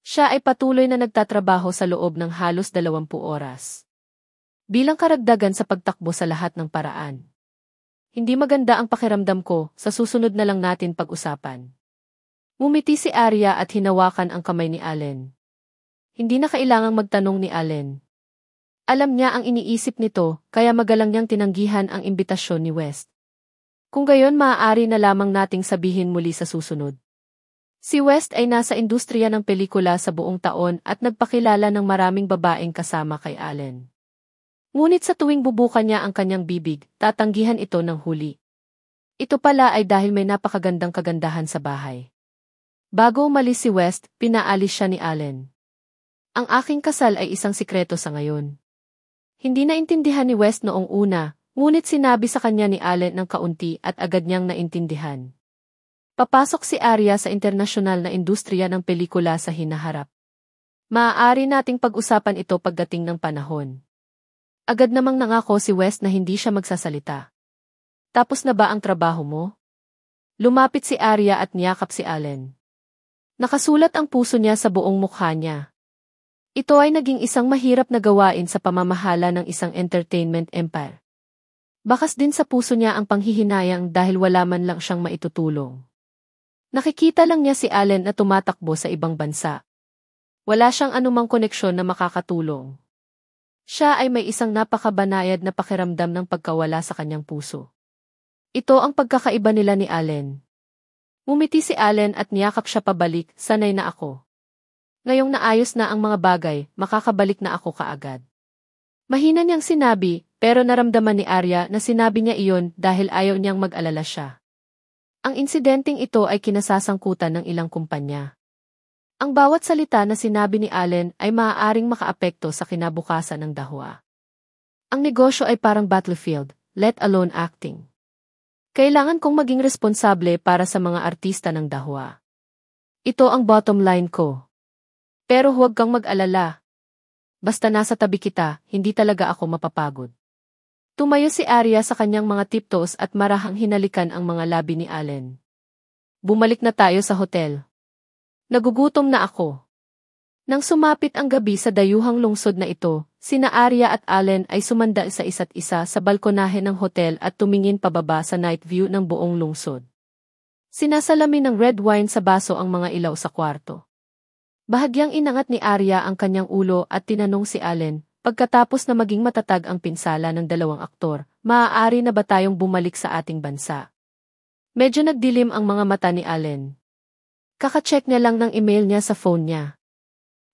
Siya ay patuloy na nagtatrabaho sa loob ng halos 20 oras. Bilang karagdagan sa pagtakbo sa lahat ng paraan. Hindi maganda ang pakiramdam ko, sa susunod na lang natin pag-usapan. Ngumiti si Arya at hinawakan ang kamay ni Allen. Hindi na kailangang magtanong ni Allen. Alam niya ang iniisip nito, kaya magalang niyang tinanggihan ang imbitasyon ni West. Kung gayon maaari na lamang nating sabihin muli sa susunod. Si West ay nasa industriya ng pelikula sa buong taon at nagpakilala ng maraming babaeng kasama kay Allen. Ngunit sa tuwing bubukan niya ang kanyang bibig, tatanggihan ito ng huli. Ito pala ay dahil may napakagandang kagandahan sa bahay. Bago umalis si West, pinaalis siya ni Allen. Ang aking kasal ay isang sikreto sa ngayon. Hindi naintindihan ni West noong una, ngunit sinabi sa kanya ni Allen ng kaunti at agad niyang naintindihan. Papasok si Arya sa internasyonal na industriya ng pelikula sa hinaharap. Maaari nating pag-usapan ito pagdating ng panahon. Agad namang nangako si West na hindi siya magsasalita. Tapos na ba ang trabaho mo? Lumapit si Arya at niyakap si Allen. Nakasulat ang puso niya sa buong mukha niya. Ito ay naging isang mahirap na gawain sa pamamahala ng isang entertainment empire. Bakas din sa puso niya ang panghihinayang dahil wala man lang siyang maitutulong. Nakikita lang niya si Allen na tumatakbo sa ibang bansa. Wala siyang anumang koneksyon na makakatulong. Siya ay may isang napakabanayad na pakiramdam ng pagkawala sa kanyang puso. Ito ang pagkakaiba nila ni Allen. Ngumiti si Allen at niyakap siya pabalik, sanay na ako. Ngayong naayos na ang mga bagay, makakabalik na ako kaagad. Mahina niyang sinabi, pero naramdaman ni Arya na sinabi niya iyon dahil ayaw niyang mag-alala siya. Ang insidenteng ito ay kinasasangkutan ng ilang kumpanya. Ang bawat salita na sinabi ni Allen ay maaaring makaapekto sa kinabukasan ng Dahua. Ang negosyo ay parang battlefield, let alone acting. Kailangan kong maging responsable para sa mga artista ng Dahua. Ito ang bottom line ko. Pero huwag kang mag-alala. Basta nasa tabi kita, hindi talaga ako mapapagod. Tumayo si Arya sa kanyang mga tiptoes at marahang hinalikan ang mga labi ni Allen. Bumalik na tayo sa hotel. Nagugutom na ako. Nang sumapit ang gabi sa dayuhang lungsod na ito, sina Arya at Allen ay sumanda sa isa't isa sa balkonahe ng hotel at tumingin pababa sa night view ng buong lungsod. Sinasalamin ng red wine sa baso ang mga ilaw sa kwarto. Bahagyang inangat ni Arya ang kanyang ulo at tinanong si Allen, pagkatapos na maging matatag ang pinsala ng dalawang aktor, maaari na ba tayong bumalik sa ating bansa? Medyo nagdilim ang mga mata ni Allen. Kaka-check niya lang ng email niya sa phone niya.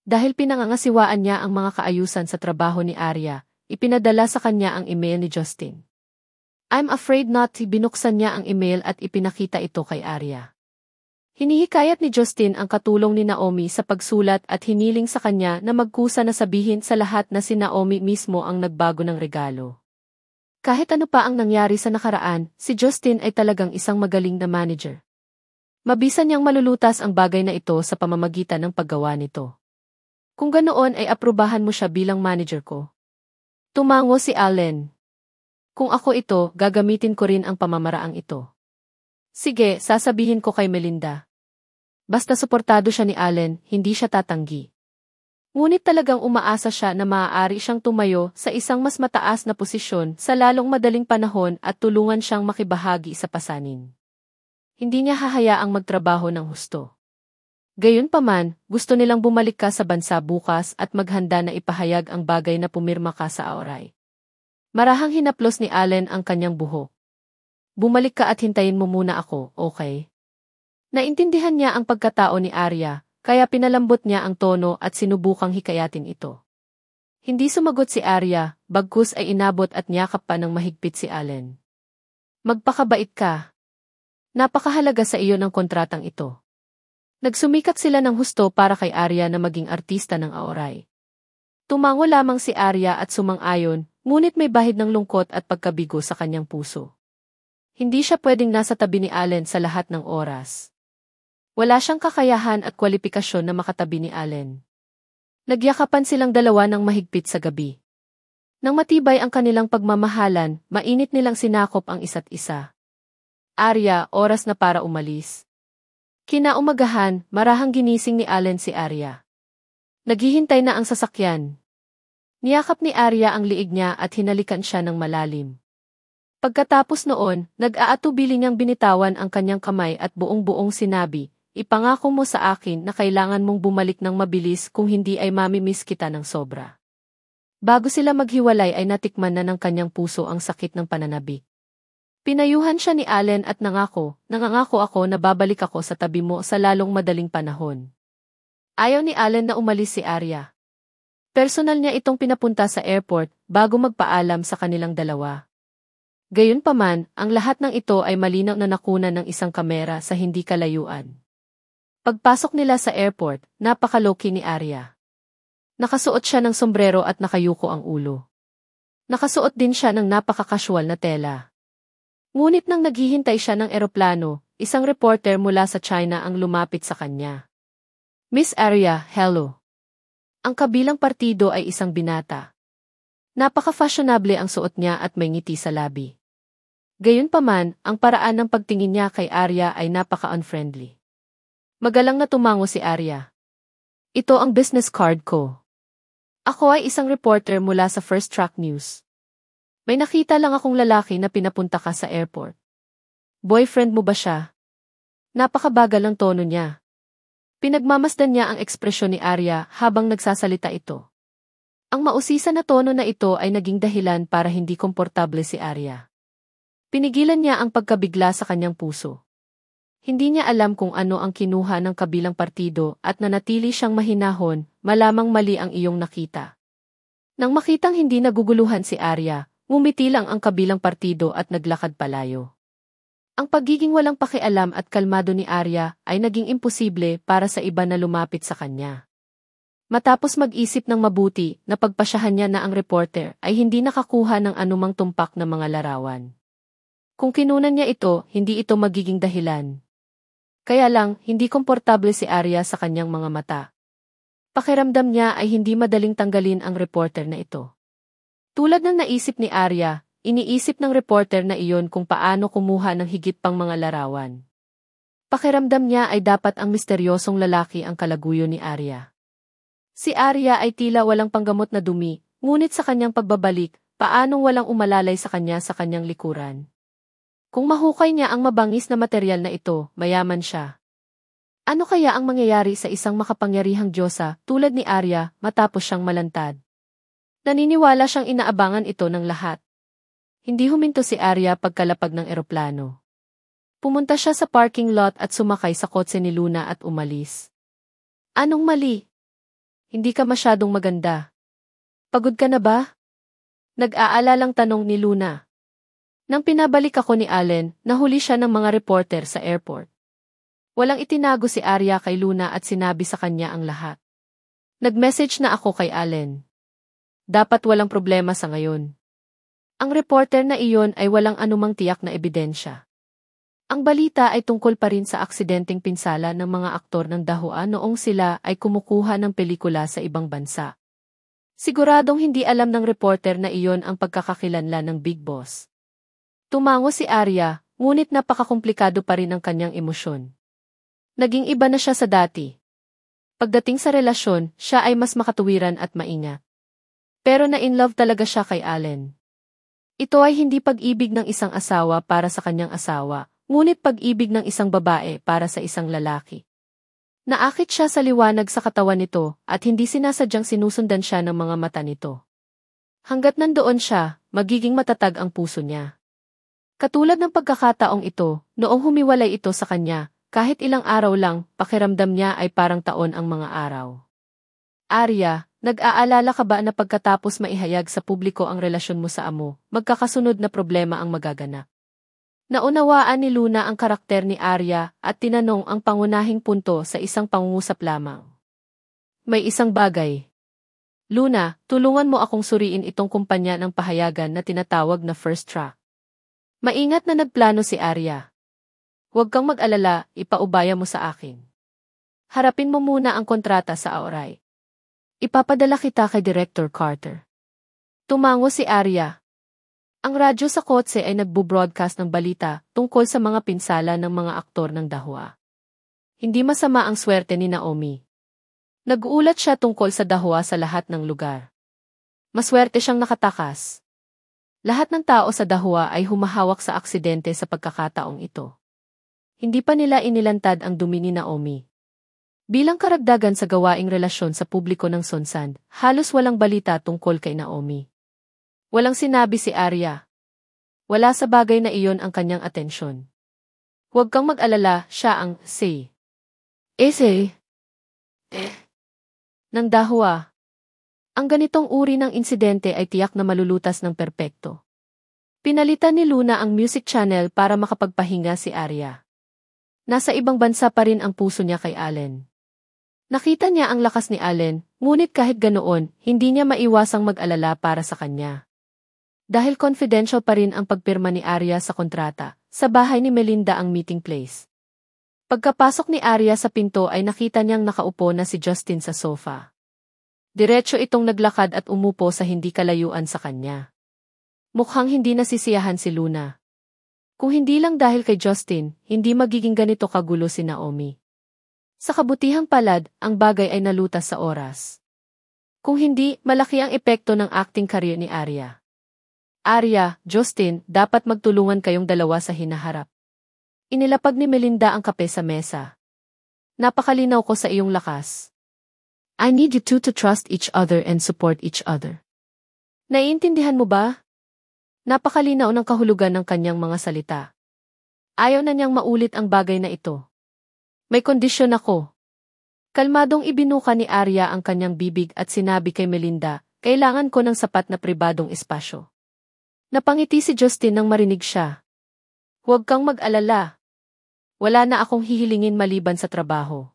Dahil pinangangasiwaan niya ang mga kaayusan sa trabaho ni Arya, ipinadala sa kanya ang email ni Justin. I'm afraid not, binuksan niya ang email at ipinakita ito kay Arya. Hinihikayat ni Justin ang katulong ni Naomi sa pagsulat at hiniling sa kanya na magkusa na sabihin sa lahat na si Naomi mismo ang nagbago ng regalo. Kahit ano pa ang nangyari sa nakaraan, si Justin ay talagang isang magaling na manager. Mabisa niyang malulutas ang bagay na ito sa pamamagitan ng paggawa nito. Kung ganoon ay aprubahan mo siya bilang manager ko. Tumango si Allen. Kung ako ito, gagamitin ko rin ang pamamaraang ito. Sige, sasabihin ko kay Melinda. Basta suportado siya ni Allen, hindi siya tatanggi. Ngunit talagang umaasa siya na maaari siyang tumayo sa isang mas mataas na posisyon sa lalong madaling panahon at tulungan siyang makibahagi sa pasanin. Hindi niya hahayaang magtrabaho ng husto. Gayunpaman, gusto nilang bumalik ka sa bansa bukas at maghanda na ipahayag ang bagay na pumirma ka sa Aoray. Marahang hinaplos ni Allen ang kanyang buhok. Bumalik ka at hintayin mo muna ako, okay? Naintindihan niya ang pagkatao ni Arya, kaya pinalambot niya ang tono at sinubukang hikayatin ito. Hindi sumagot si Arya, bagkus ay inabot at niyakap pa ng mahigpit si Allen. Magpakabait ka. Napakahalaga sa iyo ng kontratang ito. Nagsumikat sila ng husto para kay Arya na maging artista ng Aoray. Tumango lamang si Arya at sumang-ayon, ngunit may bahid ng lungkot at pagkabigo sa kanyang puso. Hindi siya pwedeng nasa tabi ni Allen sa lahat ng oras. Wala siyang kakayahan at kwalipikasyon na makatabi ni Allen. Nagyakapan silang dalawa ng mahigpit sa gabi. Nang matibay ang kanilang pagmamahalan, mainit nilang sinakop ang isa't isa. Arya, oras na para umalis. Kinaumagahan, marahang ginising ni Allen si Arya. Naghihintay na ang sasakyan. Niyakap ni Arya ang liig niya at hinalikan siya ng malalim. Pagkatapos noon, nag-aatubili niyang binitawan ang kanyang kamay at buong-buong sinabi, ipangako mo sa akin na kailangan mong bumalik ng mabilis kung hindi ay mamimiss kita ng sobra. Bago sila maghiwalay ay natikman na ng kanyang puso ang sakit ng pananabik. Pinayuhan siya ni Allen at nangako ako na babalik ako sa tabi mo sa lalong madaling panahon. Ayaw ni Allen na umalis si Arya. Personal niya itong pinapunta sa airport bago magpaalam sa kanilang dalawa. Gayunpaman, ang lahat ng ito ay malinaw na nakunan ng isang kamera sa hindi kalayuan. Pagpasok nila sa airport, napakaloki ni Arya. Nakasuot siya ng sombrero at nakayuko ang ulo. Nakasuot din siya ng napakakasual na tela. Ngunit nang naghihintay siya ng eroplano, isang reporter mula sa China ang lumapit sa kanya. Miss Arya, hello. Ang kabilang partido ay isang binata. Napaka-fashionable ang suot niya at may ngiti sa labi. Gayunpaman, ang paraan ng pagtingin niya kay Arya ay napaka-unfriendly. Magalang na tumango si Arya. Ito ang business card ko. Ako ay isang reporter mula sa First Track News. May nakita lang akong lalaki na pinapunta ka sa airport. Boyfriend mo ba siya? Napakabagal ang tono niya. Pinagmamasdan niya ang ekspresyon ni Arya habang nagsasalita ito. Ang mausisa na tono na ito ay naging dahilan para hindi komportable si Arya. Pinigilan niya ang pagkabigla sa kanyang puso. Hindi niya alam kung ano ang kinuha ng kabilang partido at nanatili siyang mahinahon, malamang mali ang iyong nakita. Nang makitang hindi naguguluhan si Arya, ngumiti lang ang kabilang partido at naglakad palayo. Ang pagiging walang pakialam at kalmado ni Arya ay naging imposible para sa iba na lumapit sa kanya. Matapos mag-isip ng mabuti, napagpasyahan niya na ang reporter ay hindi nakakuha ng anumang tumpak na mga larawan. Kung kinunan niya ito, hindi ito magiging dahilan. Kaya lang, hindi komportable si Arya sa kanyang mga mata. Pakiramdam niya ay hindi madaling tanggalin ang reporter na ito. Tulad ng naisip ni Arya, iniisip ng reporter na iyon kung paano kumuha ng higit pang mga larawan. Pakiramdam niya ay dapat ang misteryosong lalaki ang kalaguyo ni Arya. Si Arya ay tila walang panggamot na dumi, ngunit sa kanyang pagbabalik, paanong walang umalalay sa kanyang likuran. Kung mahukay niya ang mabangis na materyal na ito, mayaman siya. Ano kaya ang mangyayari sa isang makapangyarihang diyosa tulad ni Arya matapos siyang malantad? Naniniwala siyang inaabangan ito ng lahat. Hindi huminto si Arya pagkalapag ng eroplano. Pumunta siya sa parking lot at sumakay sa kotse ni Luna at umalis. Anong mali? Hindi ka masyadong maganda. Pagod ka na ba? Nag-aalalang tanong ni Luna. Nang pinabalik ako ni Allen, nahuli siya ng mga reporter sa airport. Walang itinago si Arya kay Luna at sinabi sa kanya ang lahat. Nag-message na ako kay Allen. Dapat walang problema sa ngayon. Ang reporter na iyon ay walang anumang tiyak na ebidensya. Ang balita ay tungkol pa rin sa aksidenteng pinsala ng mga aktor ng Dahua noong sila ay kumukuha ng pelikula sa ibang bansa. Siguradong hindi alam ng reporter na iyon ang pagkakakilanlan ng Big Boss. Tumango si Arya, ngunit napakakomplikado pa rin ang kanyang emosyon. Naging iba na siya sa dati. Pagdating sa relasyon, siya ay mas makatuwiran at maingat. Pero na-in-love talaga siya kay Allen. Ito ay hindi pag-ibig ng isang asawa para sa kanyang asawa, ngunit pag-ibig ng isang babae para sa isang lalaki. Naakit siya sa liwanag sa katawan nito at hindi sinasadyang sinusundan siya ng mga mata nito. Hanggat nandoon siya, magiging matatag ang puso niya. Katulad ng pagkakataong ito, noong humiwalay ito sa kanya, kahit ilang araw lang, pakiramdam niya ay parang taon ang mga araw. Arya, nag-aalala ka ba na pagkatapos maihayag sa publiko ang relasyon mo sa amo, magkakasunod na problema ang magaganap? Naunawaan ni Luna ang karakter ni Arya at tinanong ang pangunahing punto sa isang pangungusap lamang. May isang bagay. Luna, tulungan mo akong suriin itong kumpanya ng pahayagan na tinatawag na First Track. Maingat na nagplano si Arya. Huwag kang mag-alala, ipaubaya mo sa akin. Harapin mo muna ang kontrata sa Aoray. Ipapadala kita kay Director Carter. Tumango si Arya. Ang radyo sa kotse ay nagbo-broadcast ng balita tungkol sa mga pinsala ng mga aktor ng Dahua. Hindi masama ang swerte ni Naomi. Nag-uulat siya tungkol sa Dahua sa lahat ng lugar. Maswerte siyang nakatakas. Lahat ng tao sa Dahua ay humahawak sa aksidente sa pagkakataong ito. Hindi pa nila inilantad ang dumi ni Naomi. Bilang karagdagan sa gawaing relasyon sa publiko ng Sonsan, halos walang balita tungkol kay Naomi. Walang sinabi si Arya. Wala sa bagay na iyon ang kanyang atensyon. Huwag kang mag-alala, siya ang say. Ng Dahua. Ang ganitong uri ng insidente ay tiyak na malulutas ng perpekto. Pinalitan ni Luna ang music channel para makapagpahinga si Arya. Nasa ibang bansa pa rin ang puso niya kay Allen. Nakita niya ang lakas ni Allen, ngunit kahit ganoon, hindi niya maiwasang mag-alala para sa kanya. Dahil confidential pa rin ang pagpirma ni Arya sa kontrata, sa bahay ni Melinda ang meeting place. Pagkapasok ni Arya sa pinto ay nakita niyang nakaupo na si Justin sa sofa. Diretso itong naglakad at umupo sa hindi kalayuan sa kanya. Mukhang hindi nasisiyahan si Luna. Kung hindi lang dahil kay Justin, hindi magiging ganito kagulo si Naomi. Sa kabutihang palad, ang bagay ay nalutas sa oras. Kung hindi, malaki ang epekto ng acting career ni Arya. Arya, Justin, dapat magtulungan kayong dalawa sa hinaharap. Inilapag ni Melinda ang kape sa mesa. Napakalinaw ko sa iyong lakas. I need you two to trust each other and support each other. Naiintindihan mo ba? Napakalinaw ng kahulugan ng kanyang mga salita. Ayaw na niyang maulit ang bagay na ito. May kondisyon ako. Kalmadong ibinuka ni Arya ang kanyang bibig at sinabi kay Melinda, kailangan ko ng sapat na pribadong espasyo. Napangiti si Justin nang marinig siya. Huwag kang mag-alala. Wala na akong hihilingin maliban sa trabaho.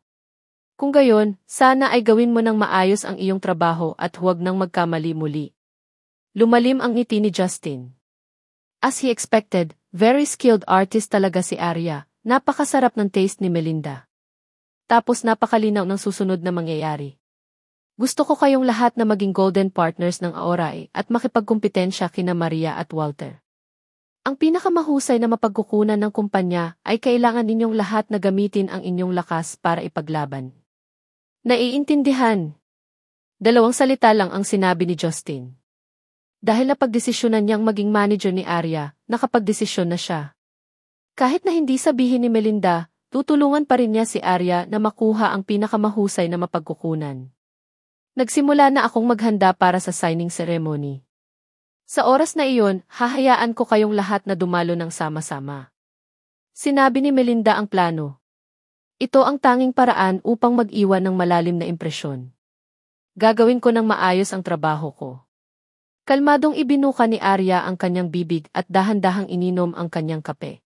Kung gayon, sana ay gawin mo ng maayos ang iyong trabaho at huwag nang magkamali muli. Lumalim ang ngiti ni Justin. As he expected, very skilled artist talaga si Arya, napakasarap ng taste ni Melinda. Tapos napakalinaw ng susunod na mangyayari. Gusto ko kayong lahat na maging golden partners ng Aorai at makipagkumpetensya kina Maria at Walter. Ang pinakamahusay na mapagkukunan ng kumpanya ay kailangan ninyong lahat na gamitin ang inyong lakas para ipaglaban. Naiintindihan. 2 salita lang ang sinabi ni Justin. Dahil napagdesisyonan niyang maging manager ni Arya, nakapagdesisyon na siya. Kahit na hindi sabihin ni Melinda, tutulungan pa rin niya si Arya na makuha ang pinakamahusay na mapagkukunan. Nagsimula na akong maghanda para sa signing ceremony. Sa oras na iyon, hahayaan ko kayong lahat na dumalo ng sama-sama. Sinabi ni Melinda ang plano. Ito ang tanging paraan upang mag-iwan ng malalim na impresyon. Gagawin ko ng maayos ang trabaho ko. Kalmadong ibinuka ni Arya ang kanyang bibig at dahan-dahang ininom ang kanyang kape.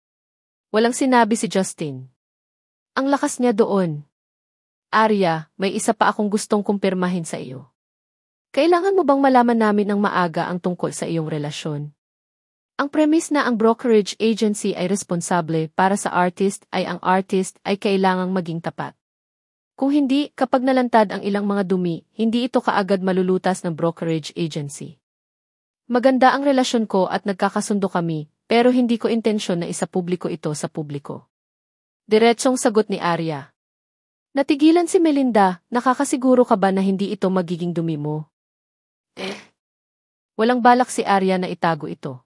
Walang sinabi si Justin. Ang lakas niya doon. Arya, may isa pa akong gustong kumpirmahin sa iyo. Kailangan mo bang malaman namin ng maaga ang tungkol sa iyong relasyon? Ang premise na ang brokerage agency ay responsable para sa artist ay ang artist ay kailangang maging tapat. Kung hindi, kapag nalantad ang ilang mga dumi, hindi ito kaagad malulutas ng brokerage agency. Maganda ang relasyon ko at nagkakasundo kami, pero hindi ko intensyon na isapubliko ito sa publiko. Diretsong sagot ni Arya. Natigilan si Melinda, nakakasiguro ka ba na hindi ito magiging dumi mo? Walang balak si Arya na itago ito.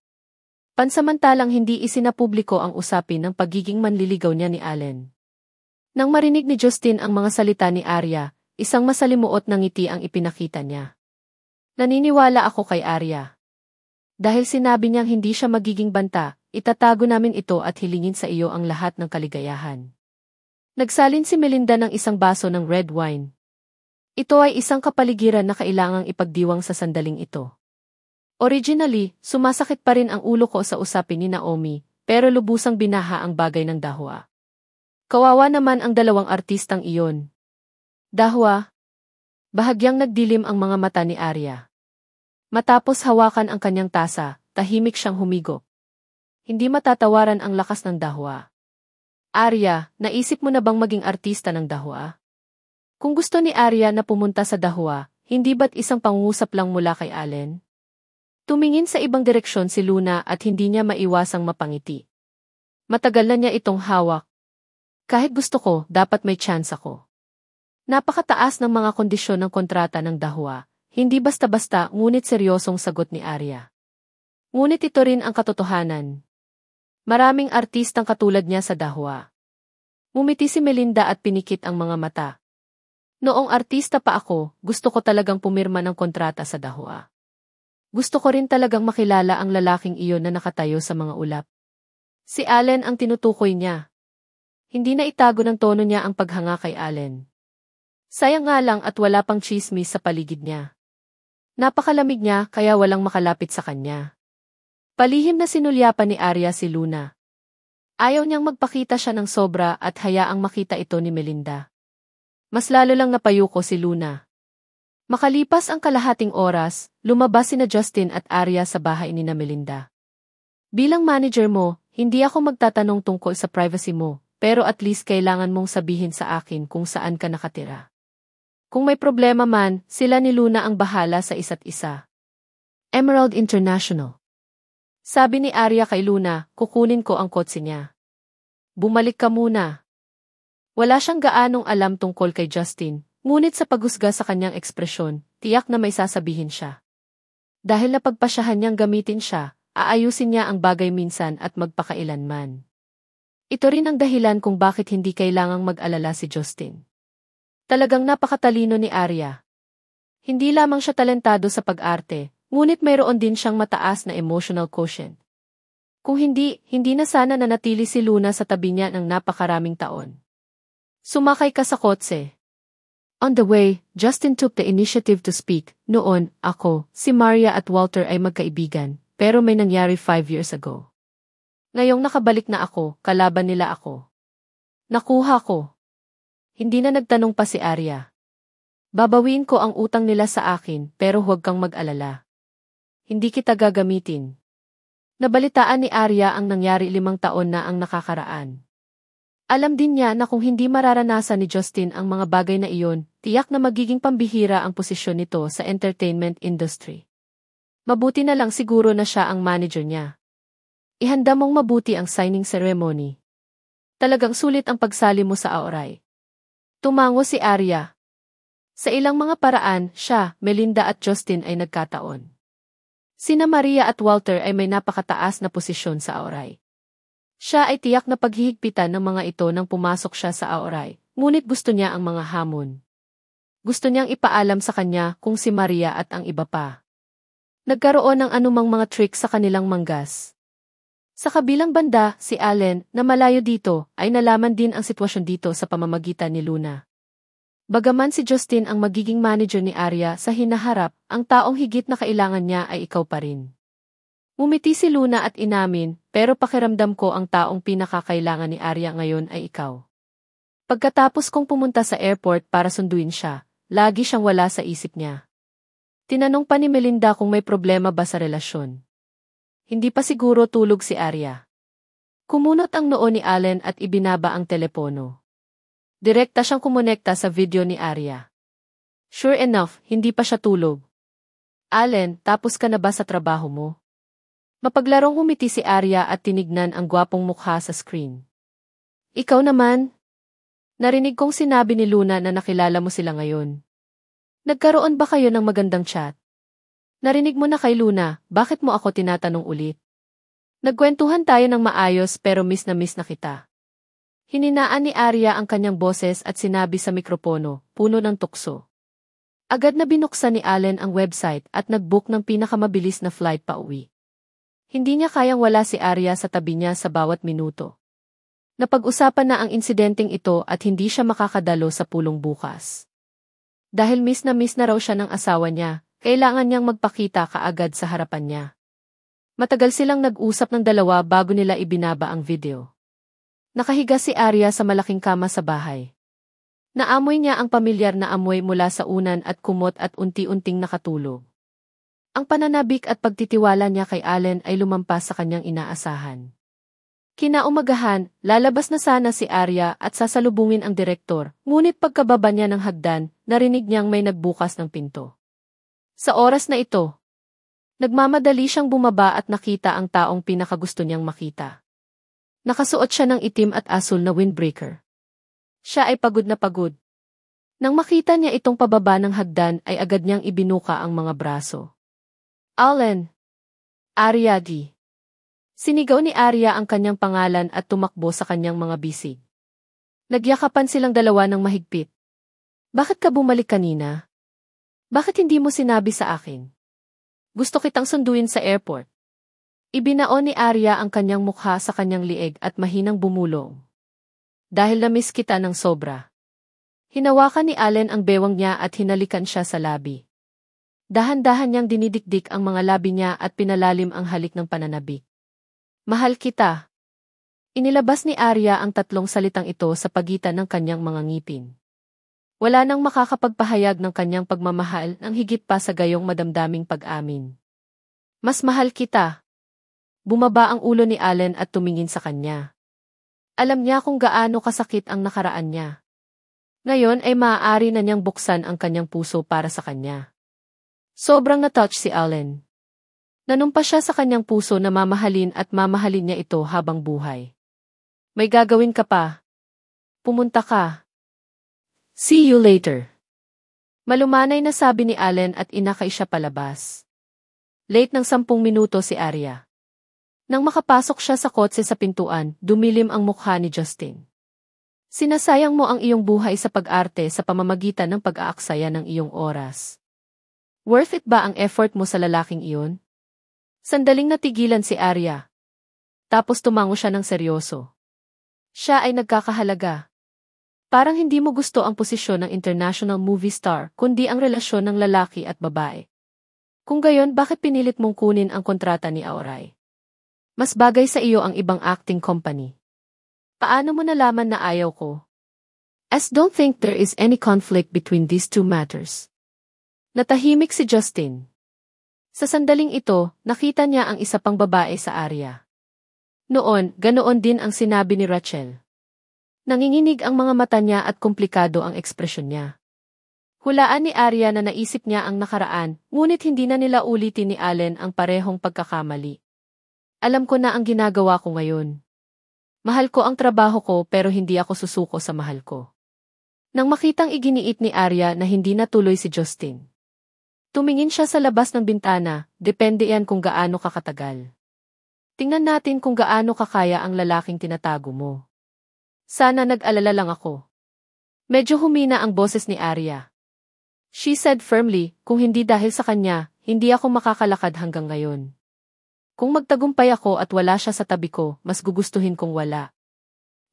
Pansamantalang hindi isinapubliko ang usapin ng pagiging manliligaw niya ni Allen. Nang marinig ni Justin ang mga salita ni Arya, isang masalimuot na ngiti ang ipinakita niya. Naniniwala ako kay Arya. Dahil sinabi niyang hindi siya magiging banta, itatago namin ito at hilingin sa iyo ang lahat ng kaligayahan. Nagsalin si Melinda ng isang baso ng red wine. Ito ay isang kapaligiran na kailangang ipagdiwang sa sandaling ito. Originally, sumasakit pa rin ang ulo ko sa usapin ni Naomi, pero lubusang binaha ang bagay ng Dahwa. Kawawa naman ang 2 artistang iyon. Dahwa. Bahagyang nagdilim ang mga mata ni Arya. Matapos hawakan ang kanyang tasa, tahimik siyang humigop. Hindi matatawaran ang lakas ng Dahwa. Arya, naisip mo na bang maging artista ng Dahwa? Kung gusto ni Arya na pumunta sa Dahwa, hindi ba't isang pangungusap lang mula kay Allen? Tumingin sa ibang direksyon si Luna at hindi niya maiwasang mapangiti. Matagal na niya itong hawak. Kahit gusto ko, dapat may chance ako. Napakataas ng mga kondisyon ng kontrata ng Dahwa. Hindi basta-basta ngunit seryosong sagot ni Arya. Ngunit ito rin ang katotohanan. Maraming artistang katulad niya sa Dahwa. Ngumiti si Melinda at pinikit ang mga mata. Noong artista pa ako, gusto ko talagang pumirma ng kontrata sa Dahwa. Gusto ko rin talagang makilala ang lalaking iyon na nakatayo sa mga ulap. Si Allen ang tinutukoy niya. Hindi na itago ng tono niya ang paghanga kay Allen. Sayang nga lang at wala pang chismis sa paligid niya. Napakalamig niya kaya walang makalapit sa kanya. Palihim na sinulyapan ni Arya si Luna. Ayaw niyang magpakita siya ng sobra at hayaang makita ito ni Melinda. Mas lalo lang napayuko si Luna. Makalipas ang kalahating oras, lumabas sina Justin at Arya sa bahay ni na Melinda. Bilang manager mo, hindi ako magtatanong tungkol sa privacy mo, pero at least kailangan mong sabihin sa akin kung saan ka nakatira. Kung may problema man, sila ni Luna ang bahala sa isa't isa. Emerald International. Sabi ni Arya kay Luna, kukunin ko ang kotse niya. Bumalik ka muna. Wala siyang gaanong alam tungkol kay Justin, ngunit sa paghusga sa kanyang ekspresyon, tiyak na may sasabihin siya. Dahil napagpasyahan niyang gamitin siya, aayusin niya ang bagay minsan at magpakailanman. Ito rin ang dahilan kung bakit hindi kailangang mag-alala si Justin. Talagang napakatalino ni Arya. Hindi lamang siya talentado sa pag-arte, ngunit mayroon din siyang mataas na emotional quotient. Kung hindi na sana nanatili si Luna sa tabi niya ng napakaraming taon. Sumakay ka sa kotse. On the way, Justin took the initiative to speak. Noon, ako, si Maria at Walter ay magkaibigan, pero may nangyari 5 years ago. Ngayong nakabalik na ako, kalaban nila ako. Nakuha ko. Hindi na nagtanong pa si Arya. Babawiin ko ang utang nila sa akin, pero huwag kang mag-alala. Hindi kita gagamitin. Nabalitaan ni Arya ang nangyari 5 taon na ang nakakaraan. Alam din niya na kung hindi mararanasan ni Justin ang mga bagay na iyon, tiyak na magiging pambihira ang posisyon nito sa entertainment industry. Mabuti na lang siguro na siya ang manager niya. Ihanda mong mabuti ang signing ceremony. Talagang sulit ang pagsali mo sa Aoray. Tumango si Arya. Sa ilang mga paraan, siya, Melinda at Justin ay nagkataon. Sina Maria at Walter ay may napakataas na posisyon sa Aoray. Siya ay tiyak na paghihigpitan ng mga ito nang pumasok siya sa Aoray, ngunit gusto niya ang mga hamon. Gusto niyang ipaalam sa kanya kung si Maria at ang iba pa. Nagkaroon ng anumang mga trick sa kanilang manggas. Sa kabilang banda, si Allen, na malayo dito, ay nalaman din ang sitwasyon dito sa pamamagitan ni Luna. Bagaman si Justin ang magiging manager ni Arya sa hinaharap, ang taong higit na kailangan niya ay ikaw pa rin. Ngumiti si Luna at inamin, pero pakiramdam ko ang taong pinakakailangan ni Arya ngayon ay ikaw. Pagkatapos kong pumunta sa airport para sunduin siya, lagi siyang wala sa isip niya. Tinanong pa ni Melinda kung may problema ba sa relasyon. Hindi pa siguro tulog si Arya. Kumunot ang noo ni Allen at ibinaba ang telepono. Direkta siyang kumonekta sa video ni Arya. Sure enough, hindi pa siya tulog. Allen, tapos ka na ba sa trabaho mo? Mapaglarong humiti si Arya at tinignan ang gwapong mukha sa screen. Ikaw naman? Narinig kong sinabi ni Luna na nakilala mo sila ngayon. Nagkaroon ba kayo ng magandang chat? Narinig mo na kay Luna, bakit mo ako tinatanong ulit? Nagkwentuhan tayo ng maayos pero miss na kita. Hininaan ni Arya ang kanyang boses at sinabi sa mikropono, puno ng tukso. Agad na binuksan ni Allen ang website at nag-book ng pinakamabilis na flight pa uwi. Hindi niya kayang wala si Arya sa tabi niya sa bawat minuto. Napag-usapan na ang insidenteng ito at hindi siya makakadalo sa pulong bukas. Dahil miss na raw siya ng asawa niya, kailangan niyang magpakita kaagad sa harapan niya. Matagal silang nag-usap ng dalawa bago nila ibinaba ang video. Nakahiga si Arya sa malaking kama sa bahay. Naamoy niya ang pamilyar na amoy mula sa unan at kumot at unti-unting nakatulog. Ang pananabik at pagtitiwala niya kay Allen ay lumampas sa kanyang inaasahan. Kinaumagahan, lalabas na sana si Arya at sasalubungin ang direktor, ngunit pagkababa niya ng hagdan, narinig niyang may nagbukas ng pinto. Sa oras na ito, nagmamadali siyang bumaba at nakita ang taong pinakagusto niyang makita. Nakasuot siya ng itim at asul na windbreaker. Siya ay pagod na pagod. Nang makita niya itong pababa ng hagdan ay agad niyang ibinuka ang mga braso. Allen. Arya D. Sinigaw ni Arya ang kanyang pangalan at tumakbo sa kanyang mga bisig. Nagyakapan silang dalawa ng mahigpit. Bakit ka bumalik kanina? Bakit hindi mo sinabi sa akin? Gusto kitang sunduin sa airport. Ibinaon ni Arya ang kanyang mukha sa kanyang lieg at mahinang bumulong. Dahil na-miss kita ng sobra. Hinawakan ni Allen ang bewang niya at hinalikan siya sa labi. Dahan-dahan niyang dinidikdik ang mga labi niya at pinalalim ang halik ng pananabik. Mahal kita. Inilabas ni Arya ang 3 salitang ito sa pagitan ng kanyang mga ngipin. Wala nang makakapagpahayag ng kanyang pagmamahal ng higit pa sa gayong madamdaming pag-amin. Mas mahal kita. Bumaba ang ulo ni Allen at tumingin sa kanya. Alam niya kung gaano kasakit ang nakaraan niya. Ngayon ay maaari na niyang buksan ang kanyang puso para sa kanya. Sobrang na-touch si Allen. Nanumpa siya sa kanyang puso na mamahalin at mamahalin niya ito habang buhay. May gagawin ka pa. Pumunta ka. See you later. Malumanay na sabi ni Allen at inakay siya palabas. Late ng 10 minuto si Arya. Nang makapasok siya sa kotse sa pintuan, dumilim ang mukha ni Justin. Sinasayang mo ang iyong buhay sa pag-arte sa pamamagitan ng pag-aaksaya ng iyong oras. Worth it ba ang effort mo sa lalaking iyon? Sandaling natigilan si Arya. Tapos tumango siya ng seryoso. Siya ay nagkakahalaga. Parang hindi mo gusto ang posisyon ng international movie star, kundi ang relasyon ng lalaki at babae. Kung gayon, bakit pinilit mong kunin ang kontrata ni Auray? Mas bagay sa iyo ang ibang acting company. Paano mo nalaman na ayaw ko? As don't think there is any conflict between these two matters. Natahimik si Justin. Sa sandaling ito, nakita niya ang isa pang babae sa Arya. Noon, ganoon din ang sinabi ni Rachel. Nanginginig ang mga mata niya at komplikado ang ekspresyon niya. Hulaan ni Arya na naisip niya ang nakaraan, ngunit hindi na nila ulitin ni Allen ang parehong pagkakamali. Alam ko na ang ginagawa ko ngayon. Mahal ko ang trabaho ko pero hindi ako susuko sa mahal ko. Nang makitang iginiit ni Arya na hindi natuloy si Justin. Tumingin siya sa labas ng bintana, depende yan kung gaano kakatagal. Tingnan natin kung gaano kakaya ang lalaking tinatago mo. Sana nag-alala lang ako. Medyo humina ang boses ni Arya. She said firmly, kung hindi dahil sa kanya, hindi ako makakalakad hanggang ngayon. Kung magtagumpay ako at wala siya sa tabi ko, mas gugustuhin kong wala.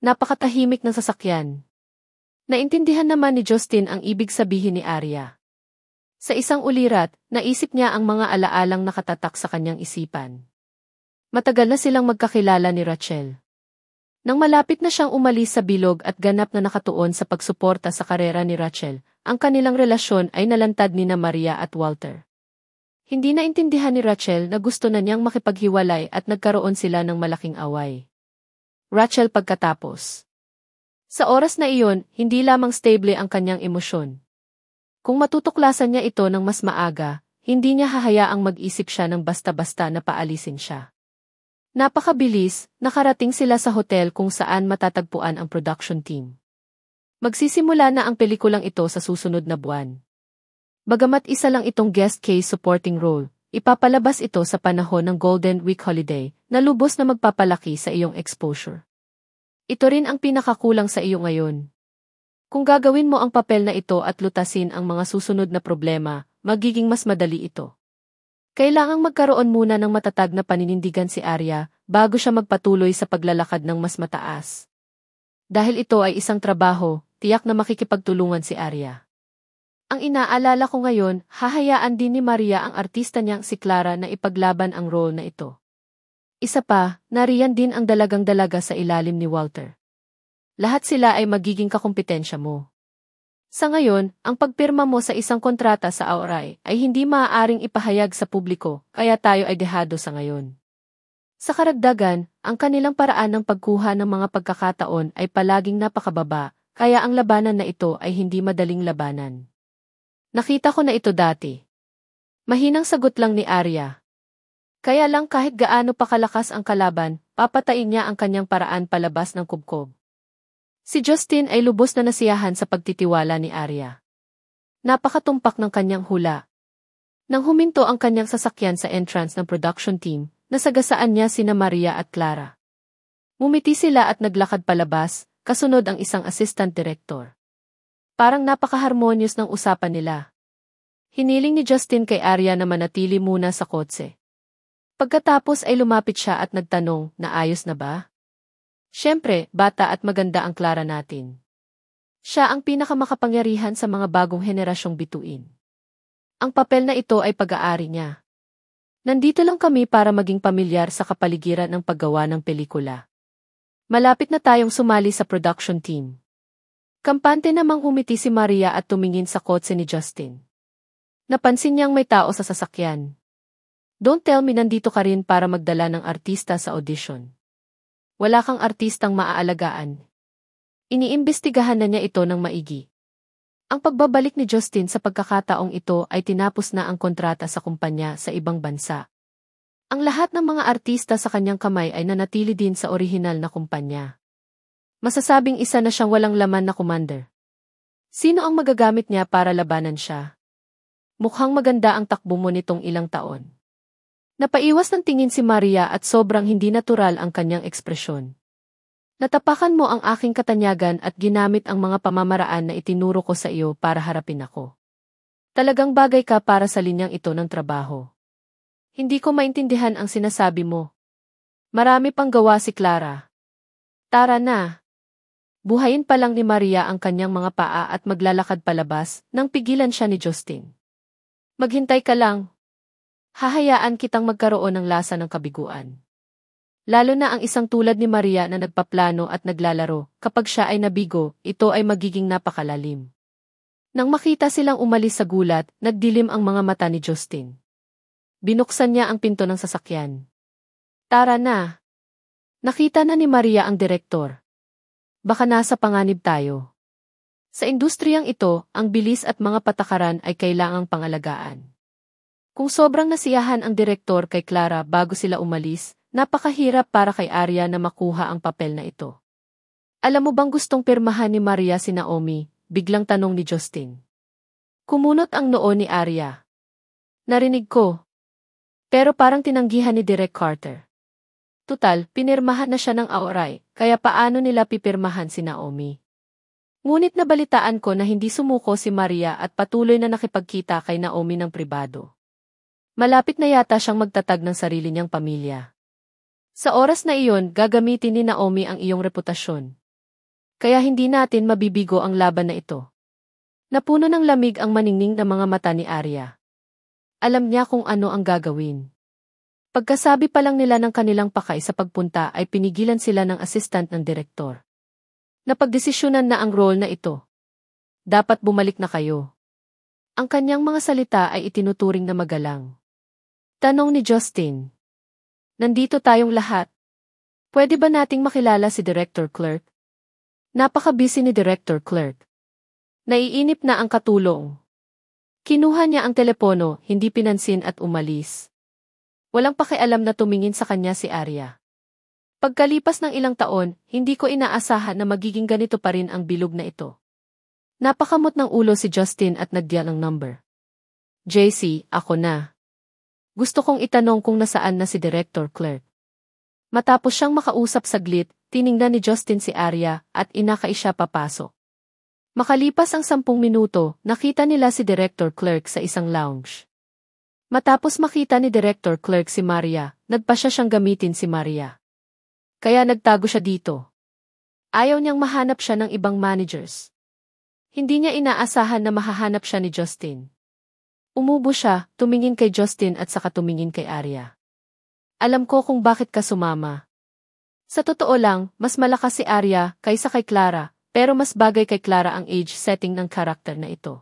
Napakatahimik ng sasakyan. Naintindihan naman ni Justin ang ibig sabihin ni Arya. Sa isang ulirat, naisip niya ang mga alaalang nakatatak sa kanyang isipan. Matagal na silang magkakilala ni Rachel. Nang malapit na siyang umalis sa bilog at ganap na nakatuon sa pagsuporta sa karera ni Rachel, ang kanilang relasyon ay nalantad nina Maria at Walter. Hindi naintindihan ni Rachel na gusto na niyang makipaghiwalay at nagkaroon sila ng malaking away. Rachel pagkatapos. Sa oras na iyon, hindi lamang stable ang kanyang emosyon. Kung matutuklasan niya ito ng mas maaga, hindi niya hahayaang mag-isip siya ng basta-basta na paalisin siya. Napakabilis, nakarating sila sa hotel kung saan matatagpuan ang production team. Magsisimula na ang pelikulang ito sa susunod na buwan. Bagamat isa lang itong guest case supporting role, ipapalabas ito sa panahon ng Golden Week holiday na lubos na magpapalaki sa iyong exposure. Ito rin ang pinakakulang sa iyo ngayon. Kung gagawin mo ang papel na ito at lutasin ang mga susunod na problema, magiging mas madali ito. Kailangang magkaroon muna ng matatag na paninindigan si Arya bago siya magpatuloy sa paglalakad ng mas mataas. Dahil ito ay isang trabaho, tiyak na makikipagtulungan si Arya. Ang inaalala ko ngayon, hahayaan din ni Maria ang artista niyang si Clara na ipaglaban ang role na ito. Isa pa, nariyan din ang dalagang-dalaga sa ilalim ni Walter. Lahat sila ay magiging kakumpetensya mo. Sa ngayon, ang pagpirma mo sa isang kontrata sa Auray ay hindi maaaring ipahayag sa publiko, kaya tayo ay dehado sa ngayon. Sa karagdagan, ang kanilang paraan ng pagkuha ng mga pagkakataon ay palaging napakababa, kaya ang labanan na ito ay hindi madaling labanan. Nakita ko na ito dati. Mahinang sagot lang ni Arya. Kaya lang kahit gaano pa kalakas ang kalaban, papatain niya ang kanyang paraan palabas ng kubkob. Si Justin ay lubos na nasiyahan sa pagtitiwala ni Arya. Napakatumpak ng kanyang hula. Nang huminto ang kanyang sasakyan sa entrance ng production team, nasagasaan niya sina Maria at Clara. Mumiti sila at naglakad palabas, kasunod ang isang assistant director. Parang napaka-harmonious ng usapan nila. Hiniling ni Justin kay Arya na manatili muna sa kotse. Pagkatapos ay lumapit siya at nagtanong, naayos na ba? Siyempre, bata at maganda ang Clara natin. Siya ang pinakamakapangyarihan sa mga bagong henerasyong bituin. Ang papel na ito ay pag-aari niya. Nandito lang kami para maging pamilyar sa kapaligiran ng paggawa ng pelikula. Malapit na tayong sumali sa production team. Kampante namang umiti si Maria at tumingin sa kotse ni Justin. Napansin niyang may tao sa sasakyan. Don't tell me nandito ka rin para magdala ng artista sa audition. Wala kang artistang maaalagaan. Iniimbestigahan na niya ito ng maigi. Ang pagbabalik ni Justin sa pagkakataong ito ay tinapos na ang kontrata sa kumpanya sa ibang bansa. Ang lahat ng mga artista sa kanyang kamay ay nanatili din sa orihinal na kumpanya. Masasabing isa na siyang walang laman na commander. Sino ang magagamit niya para labanan siya? Mukhang maganda ang takbo mo nitong ilang taon. Napaiwas ng tingin si Maria at sobrang hindi natural ang kanyang ekspresyon. Natapakan mo ang aking katanyagan at ginamit ang mga pamamaraan na itinuro ko sa iyo para harapin ako. Talagang bagay ka para sa linyang ito ng trabaho. Hindi ko maintindihan ang sinasabi mo. Marami pang gawa si Clara. Tara na. Buhayin pa lang ni Maria ang kanyang mga paa at maglalakad palabas nang pigilan siya ni Justin. Maghintay ka lang. Hahayaan kitang magkaroon ng lasa ng kabiguan. Lalo na ang isang tulad ni Maria na nagpaplano at naglalaro, kapag siya ay nabigo, ito ay magiging napakalalim. Nang makita silang umalis sa gulat, nagdilim ang mga mata ni Justin. Binuksan niya ang pinto ng sasakyan. Tara na. Nakita na ni Maria ang direktor. Baka nasa panganib tayo. Sa industriyang ito, ang bilis at mga patakaran ay kailangang pangalagaan. Kung sobrang nasiyahan ang direktor kay Clara bago sila umalis, napakahirap para kay Arya na makuha ang papel na ito. Alam mo bang gustong pirmahan ni Maria si Naomi? Biglang tanong ni Justin. Kumunot ang noo ni Arya. Narinig ko. Pero parang tinanggihan ni Direk Carter. Tutal, pinirmahan na siya ng Aoray, kaya paano nila pipirmahan si Naomi? Ngunit nabalitaan ko na hindi sumuko si Maria at patuloy na nakipagkita kay Naomi ng pribado. Malapit na yata siyang magtatag ng sarili niyang pamilya. Sa oras na iyon, gagamitin ni Naomi ang iyong reputasyon. Kaya hindi natin mabibigo ang laban na ito. Napuno ng lamig ang maningning na mga mata ni Arya. Alam niya kung ano ang gagawin. Pagkasabi pa lang nila ng kanilang pakay sa pagpunta ay pinigilan sila ng assistant ng direktor. Napagdesisyonan na ang role na ito. Dapat bumalik na kayo. Ang kanyang mga salita ay itinuturing na magalang. Tanong ni Justin. Nandito tayong lahat. Pwede ba nating makilala si Director Clerk? Napaka-busy ni Director Clerk. Naiinip na ang katulong. Kinuha niya ang telepono, hindi pinansin at umalis. Walang pakialam na tumingin sa kanya si Arya. Pagkalipas ng ilang taon, hindi ko inaasahan na magiging ganito pa rin ang bilog na ito. Napakamot ng ulo si Justin at nagdial ng number. JC, ako na. Gusto kong itanong kung nasaan na si Director Clerk. Matapos siyang makausap saglit, tiningnan ni Justin si Arya at inakay siya papasok. Makalipas ang 10 minuto, nakita nila si Director Clerk sa isang lounge. Matapos makita ni Director Clerk si Maria, nagpasya siyang gamitin si Maria. Kaya nagtago siya dito. Ayaw niyang mahanap siya ng ibang managers. Hindi niya inaasahan na mahahanap siya ni Justin. Umubo siya, tumingin kay Justin at saka tumingin kay Arya. Alam ko kung bakit ka sumama. Sa totoo lang, mas malakas si Arya kaysa kay Clara, pero mas bagay kay Clara ang age setting ng karakter na ito.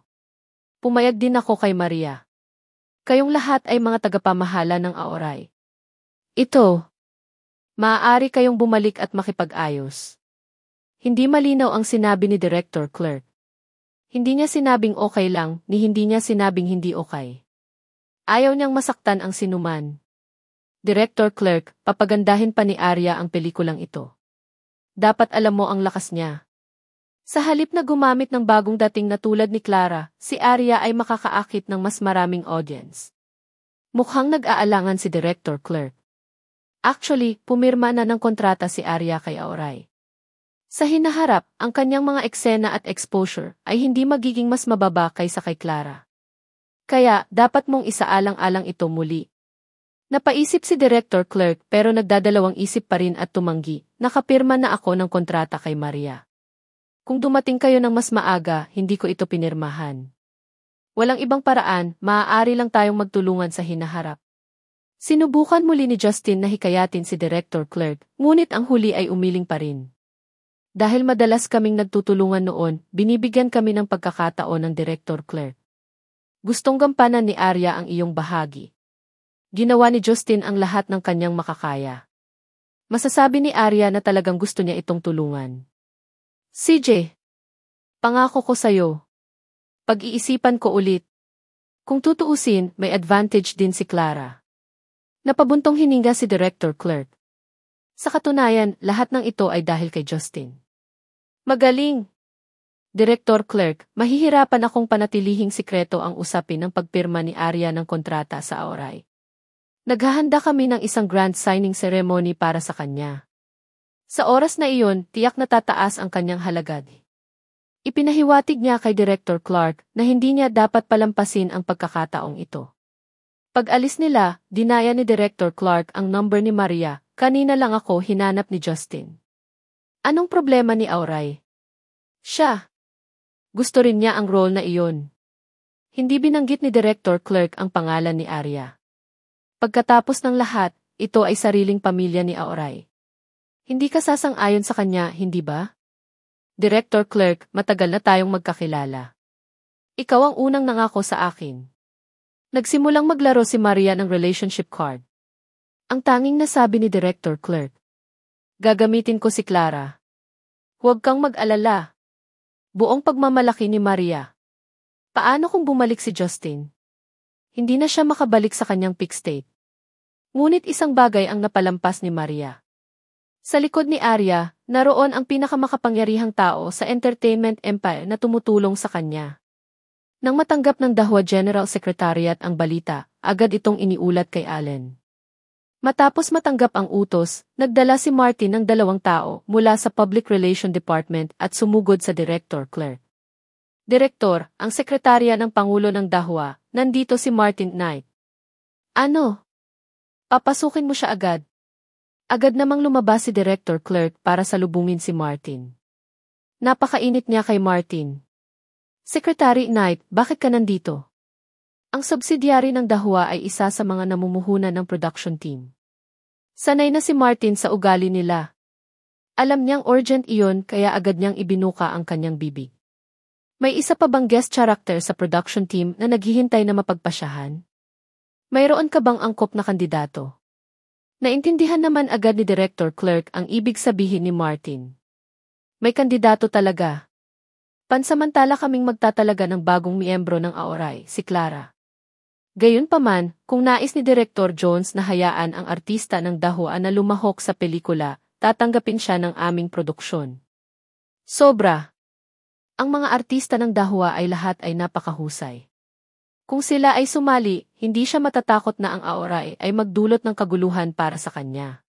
Pumayag din ako kay Maria. Kayong lahat ay mga tagapamahala ng Aoray. Ito. Maaari kayong bumalik at makipag-ayos. Hindi malinaw ang sinabi ni Director Clerk. Hindi niya sinabing okay lang, ni hindi niya sinabing hindi okay. Ayaw niyang masaktan ang sinuman. Director Clerk, papagandahin pa ni Arya ang pelikulang ito. Dapat alam mo ang lakas niya. Sa halip na gumamit ng bagong dating na tulad ni Clara, si Arya ay makakaakit ng mas maraming audience. Mukhang nag-aalangan si Director Clerk. Actually, pumirma na ng kontrata si Arya kay Aoray. Sa hinaharap, ang kanyang mga eksena at exposure ay hindi magiging mas mababa kaysa kay Clara. Kaya, dapat mong isaalang-alang ito muli. Napaisip si Director Clerk pero nagdadalawang isip pa rin at tumanggi, nakapirma na ako ng kontrata kay Maria. Kung dumating kayo ng mas maaga, hindi ko ito pinirmahan. Walang ibang paraan, maaari lang tayong magtulungan sa hinaharap. Sinubukan muli ni Justin na hikayatin si Director Clerk, ngunit ang huli ay umiling pa rin. Dahil madalas kaming nagtutulungan noon, binibigyan kami ng pagkakataon ng Director Clerk. Gustong gampanan ni Arya ang iyong bahagi. Ginawa ni Justin ang lahat ng kanyang makakaya. Masasabi ni Arya na talagang gusto niya itong tulungan. CJ, pangako ko sa'yo. Pag-iisipan ko ulit. Kung tutuusin, may advantage din si Clara. Napabuntong hininga si Director Clerk. Sa katunayan, lahat ng ito ay dahil kay Justin. Magaling! Director Clerk, mahihirapan akong panatilihing sikreto ang usapin ng pagpirma ni Arya ng kontrata sa Aoray. Naghahanda kami ng isang grand signing ceremony para sa kanya. Sa oras na iyon, tiyak na tataas ang kanyang halaga. Ipinahiwatig niya kay Director Clark na hindi niya dapat palampasin ang pagkakataong ito. Pag-alis nila, dinaya ni Director Clark ang number ni Maria. Kanina lang ako hinanap ni Justin. Anong problema ni Aoray? Siya. Gusto rin niya ang role na iyon. Hindi binanggit ni Director Clerk ang pangalan ni Arya. Pagkatapos ng lahat, ito ay sariling pamilya ni Aoray. Hindi ka sasang-ayon sa kanya, hindi ba? Director Clerk, matagal na tayong magkakilala. Ikaw ang unang nangako sa akin. Nagsimulang maglaro si Maria ng relationship card. Ang tanging nasabi ni Director Clerk. Gagamitin ko si Clara. Huwag kang mag-alala. Buong pagmamalaki ni Maria. Paano kung bumalik si Justin? Hindi na siya makabalik sa kanyang peak state. Ngunit isang bagay ang napalampas ni Maria. Sa likod ni Arya, naroon ang pinakamakapangyarihang tao sa entertainment empire na tumutulong sa kanya. Nang matanggap ng Dahua General Secretariat ang balita, agad itong iniulat kay Allen. Matapos matanggap ang utos, nagdala si Martin ng 2 tao mula sa Public Relations Department at sumugod sa Director Clerk. Direktor, ang sekretarya ng Pangulo ng Dahua, nandito si Martin Knight. Ano? Papasukin mo siya agad. Agad namang lumabas si Director Clerk para salubungin si Martin. Napakainit niya kay Martin. Secretary Knight, bakit ka nandito? Ang subsidiary ng Dahua ay isa sa mga namumuhunan ng production team. Sanay na si Martin sa ugali nila. Alam niyang urgent iyon kaya agad niyang ibinuka ang kanyang bibig. May isa pa bang guest character sa production team na naghihintay na mapagpasyahan? Mayroon ka bang angkop na kandidato? Naintindihan naman agad ni Director Clerk ang ibig sabihin ni Martin. May kandidato talaga. Pansamantala kaming magtatalaga ng bagong miyembro ng Aoray, si Clara. Gayunpaman, kung nais ni Director Jones na hayaan ang artista ng Dahua na lumahok sa pelikula, tatanggapin siya ng aming produksyon. Sobra. Ang mga artista ng Dahua ay lahat ay napakahusay. Kung sila ay sumali, hindi siya matatakot na ang Aoray ay magdulot ng kaguluhan para sa kanya.